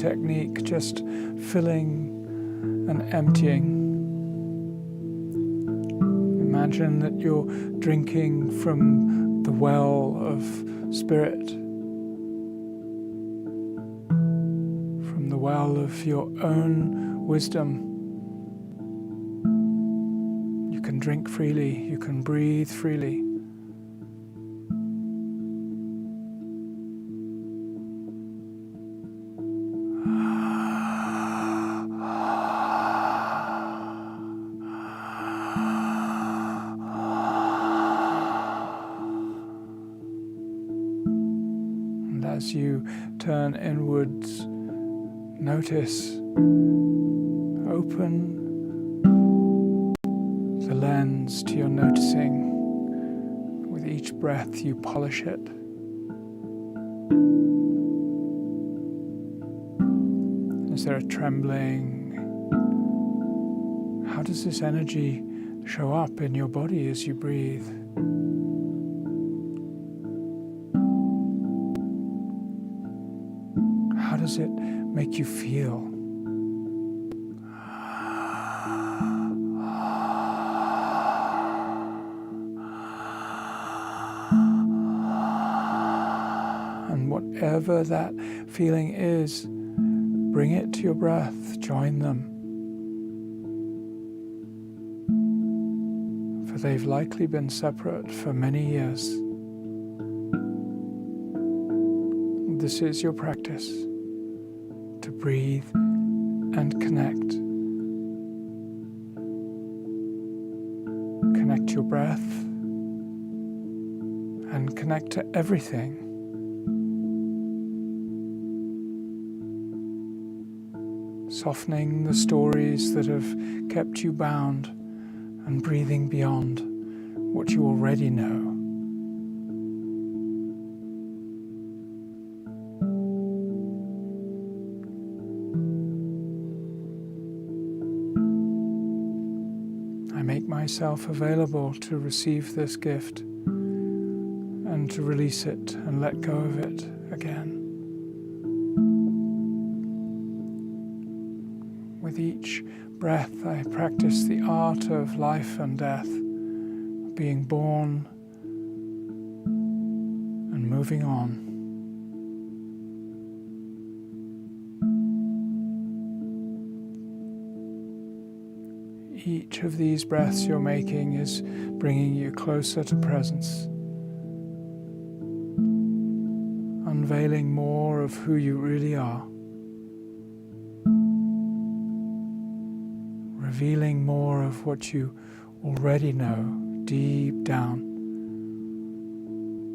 technique, just filling and emptying. Imagine that you're drinking from the well of spirit, from the well of your own wisdom. You can drink freely, you can breathe freely. As you turn inwards, notice, open the lens to your noticing. With each breath you polish it. Is there a trembling? How does this energy show up in your body as you breathe? How does it make you feel? And whatever that feeling is, bring it to your breath, join them. For they've likely been separate for many years. This is your practice, to breathe and connect. Connect your breath and connect to everything. Softening the stories that have kept you bound and breathing beyond what you already know. I make myself available to receive this gift and to release it and let go of it again. With each breath, I practice the art of life and death, being born and moving on. Each of these breaths you're making is bringing you closer to presence, unveiling more of who you really are, revealing more of what you already know deep down,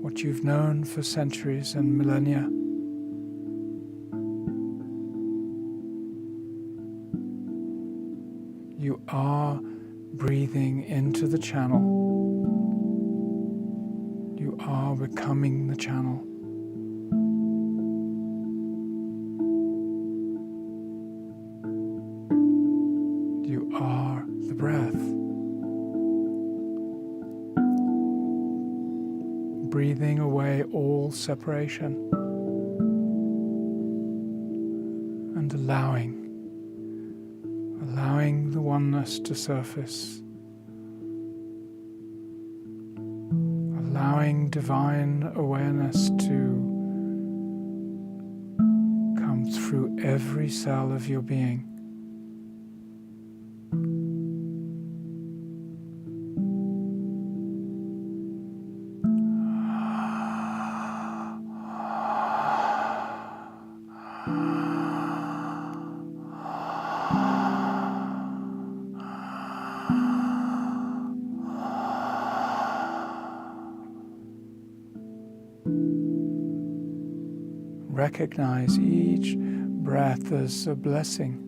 what you've known for centuries and millennia. You are breathing into the channel. You are becoming the channel. You are the breath. Breathing away all separation and allowing the oneness to surface, allowing divine awareness to come through every cell of your being. Recognize each breath as a blessing.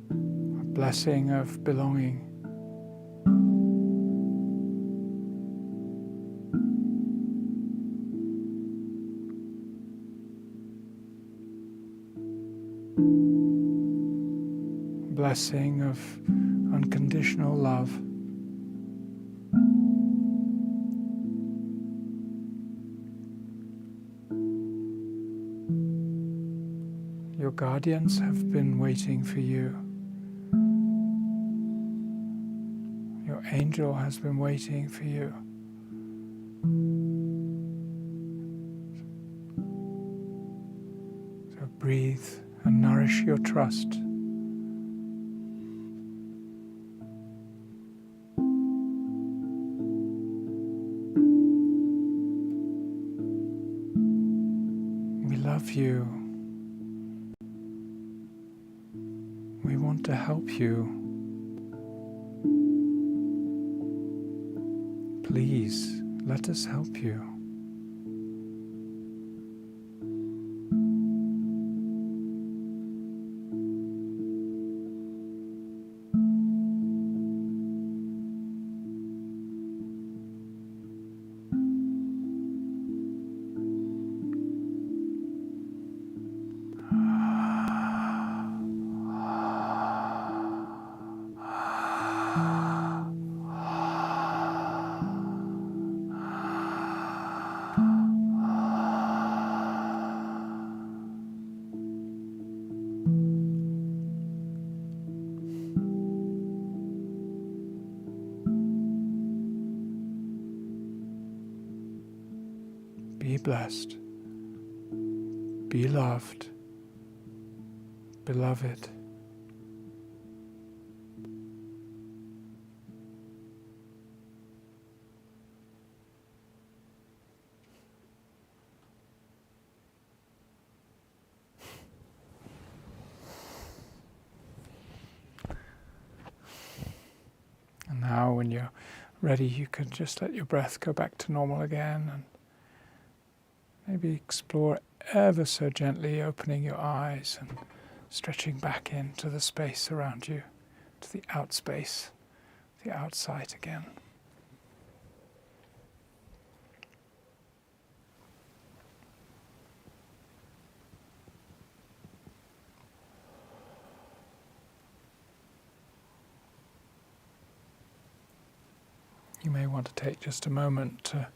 A blessing of belonging. A blessing of unconditional love. Your guardians have been waiting for you. Your angel has been waiting for you. So breathe and nourish your trust. We love you. We want to help you. Please, let us help you. Be blessed. Be loved. Beloved. And now when you're ready, you can just let your breath go back to normal again, and maybe explore ever so gently opening your eyes and stretching back into the space around you, to the outspace, the outside again. You may want to take just a moment to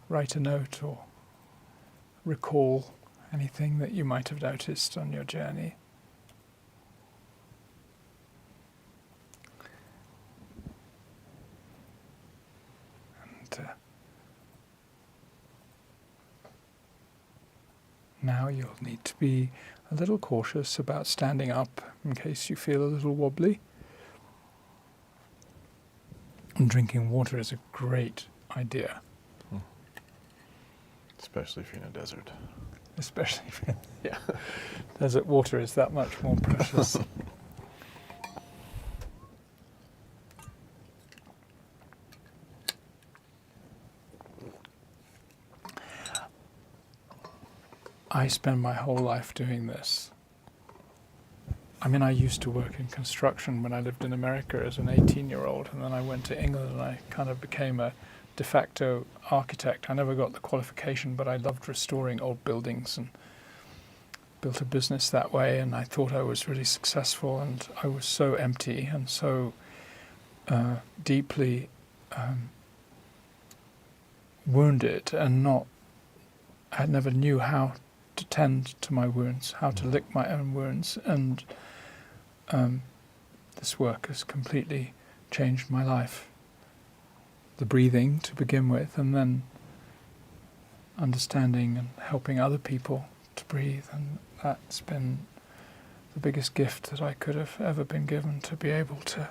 write a note or recall anything that you might have noticed on your journey. And now you'll need to be a little cautious about standing up in case you feel a little wobbly. And drinking water is a great idea. Especially if you're in a desert. Especially if desert water is that much more precious. I spend my whole life doing this. I mean, I used to work in construction when I lived in America as an 18-year-old, and then I went to England and I kind of became a de facto architect. I never got the qualification, but I loved restoring old buildings and built a business that way, and I thought I was really successful, and I was so empty and so deeply wounded, and I never knew how to tend to my wounds, how to lick my own wounds, and this work has completely changed my life. The breathing to begin with, and then understanding and helping other people to breathe, and that's been the biggest gift that I could have ever been given, to be able to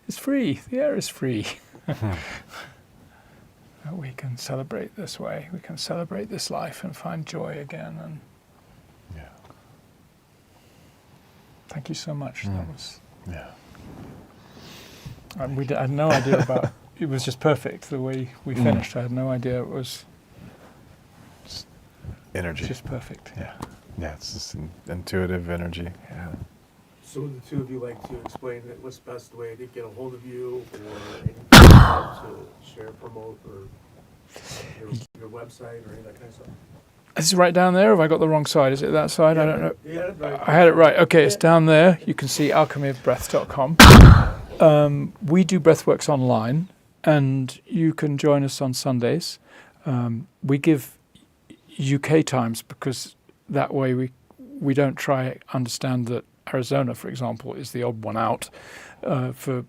it's free, the air is free. That we can celebrate this way, we can celebrate this life and find joy again. And thank you so much. That was I had no idea about it. Was just perfect the way we finished. I had no idea it was just energy. Just perfect. Yeah, it's just intuitive energy. Yeah. So would the two of you like to explain what's the best way to get a hold of you, or anything to share, promote, or your website, or any of that kind of stuff? This is right down there. Have I got the wrong side? Is it that side? Yeah, I don't know. Yeah, right. I had it right. Okay, it's down there. You can see alchemyofbreath.com. We do breathworks online, and you can join us on Sundays. We give UK times because that way we don't understand that Arizona, for example, is the odd one out for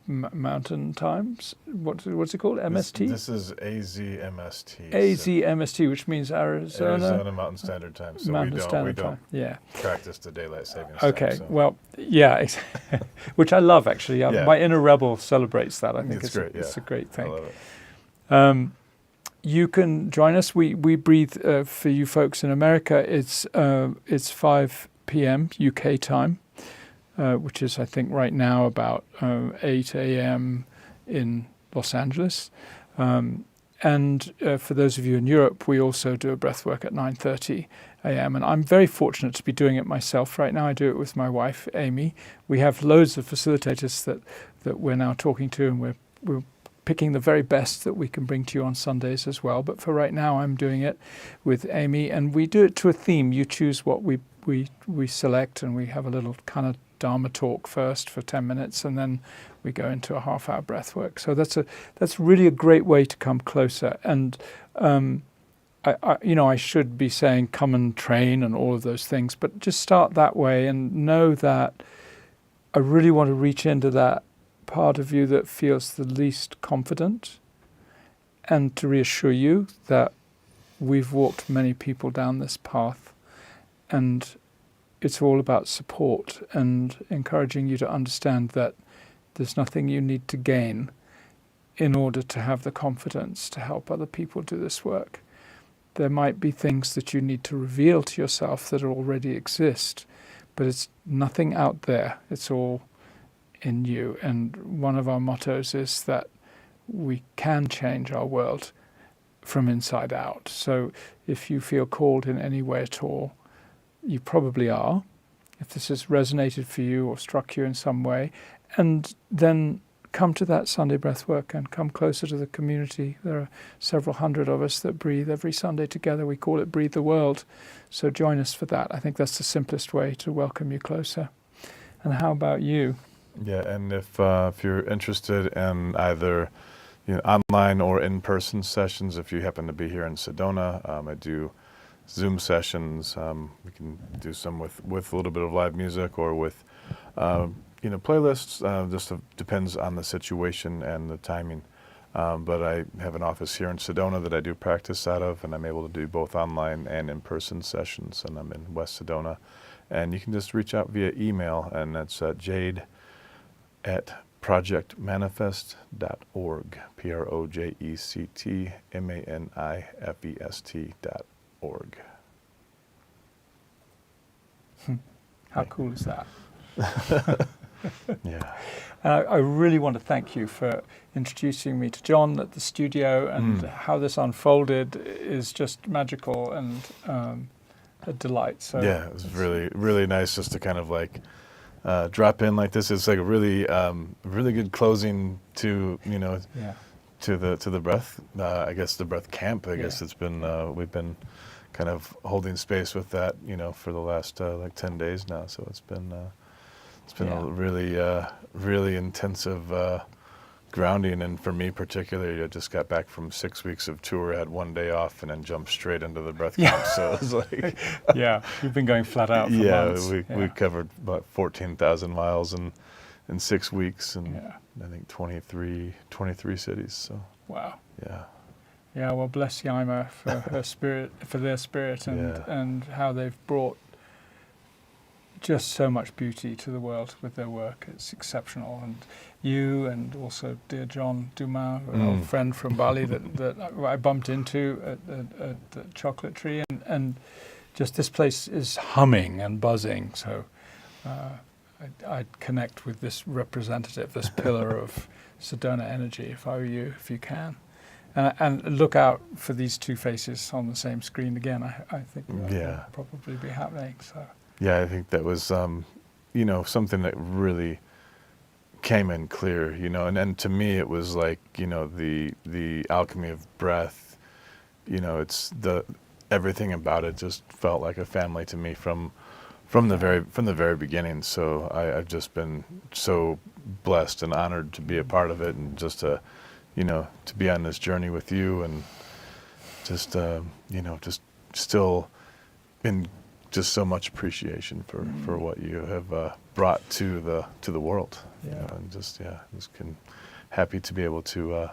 mountain times. What's it called? MST? This is AZMST. AZMST, which means Arizona Mountain Standard Time. So Mountain we Standard don't Time. Yeah. practice the daylight savings Okay. time. So. Well, yeah, which I love actually. Yeah. My inner rebel celebrates that. I think It's great. it's a great thing. I love it. You can join us. We breathe for you folks in America. It's 5 p.m. UK time, which is I think right now about 8 a.m. in Los Angeles. And for those of you in Europe, we also do a breathwork at 9:30 a.m. And I'm very fortunate to be doing it myself right now. I do it with my wife, Amy. We have loads of facilitators that we're now talking to, and we're picking the very best that we can bring to you on Sundays as well. But for right now, I'm doing it with Amy, and we do it to a theme. You choose what we select, and we have a little kind of Dharma talk first for 10 minutes, and then we go into a half-hour breath work. So that's really a great way to come closer. And I should be saying come and train and all of those things, but just start that way and know that I really want to reach into that part of you that feels the least confident, and to reassure you that we've walked many people down this path, and it's all about support and encouraging you to understand that there's nothing you need to gain in order to have the confidence to help other people do this work. There might be things that you need to reveal to yourself that already exist, but it's nothing out there. It's all in you. And one of our mottos is that we can change our world from inside out. So if you feel called in any way at all, you probably are, if this has resonated for you or struck you in some way, and then come to that Sunday breath work and come closer to the community. There are several hundred of us that breathe every Sunday together. We call it Breathe the World. So join us for that. I think that's the simplest way to welcome you closer. And how about you? Yeah, and if you're interested in either online or in-person sessions, if you happen to be here in Sedona, I do Zoom sessions. We can do some with a little bit of live music or with playlists. Just depends on the situation and the timing. But I have an office here in Sedona that I do practice out of, and I'm able to do both online and in-person sessions. And I'm in West Sedona, and you can just reach out via email, and that's jade@projectmanifest.org, projectmanifest.org. How cool is that? Yeah. I really want to thank you for introducing me to John at the studio, and how this unfolded is just magical and a delight. So yeah, it was really, really nice just to kind of like drop in like this. It's like a really good closing to to the breath. I guess the breath camp. I guess it's been we've been kind of holding space with that for the last like 10 days now. So it's been a really intensive grounding, and for me particularly, I just got back from 6 weeks of tour, had one day off, and then jumped straight into the breath camp. So it was like, you've been going flat out for months. We covered about 14,000 miles in 6 weeks, and I think 23 cities. So wow. Yeah. Well, bless Yaima for her spirit, for their spirit, and how they've brought just so much beauty to the world with their work. It's exceptional. And you, and also dear John Dumas, an old friend from Bali that I bumped into at the Chocolate Tree, and just this place is humming and buzzing. So I'd connect with this representative, this pillar of Sedona energy, if I were you, if you can. And look out for these two faces on the same screen again. I think that will probably be happening. So. Yeah, I think that was, something that really came in clear, and to me it was like, the alchemy of breath, it's everything about it just felt like a family to me from the very beginning. So I've just been so blessed and honored to be a part of it, and just to be on this journey with you, and just, just still in just so much appreciation for what you have brought to the world. Yeah. You know, and just happy to be able to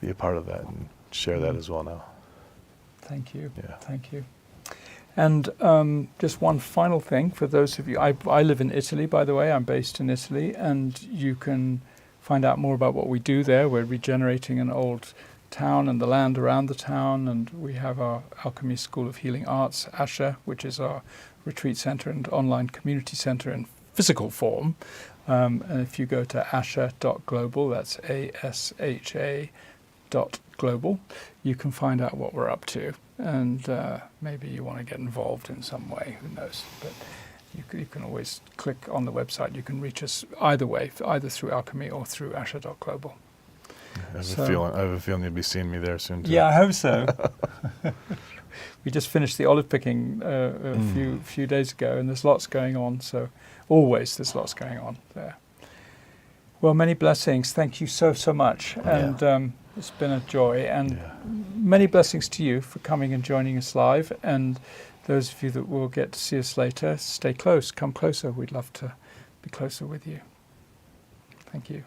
be a part of that and share that as well now. Thank you. Yeah. Thank you. And just one final thing for those of you, I live in Italy, by the way. I'm based in Italy, and you can find out more about what we do there. We're regenerating an old town and the land around the town, and we have our Alchemy School of Healing Arts, ASHA, which is our retreat center and online community center in physical form. And if you go to asha.global, that's ASHA.global, you can find out what we're up to. And maybe you want to get involved in some way, who knows. But you can always click on the website. You can reach us either way, either through Alchemy or through asha.global. I have a feeling you'll be seeing me there soon too. Yeah, I hope so. We just finished the olive picking a few days ago, and there's lots going on. So always there's lots going on there. Well, many blessings. Thank you so much, and it's been a joy. And many blessings to you for coming and joining us live. And those of you that will get to see us later, stay close, come closer. We'd love to be closer with you. Thank you.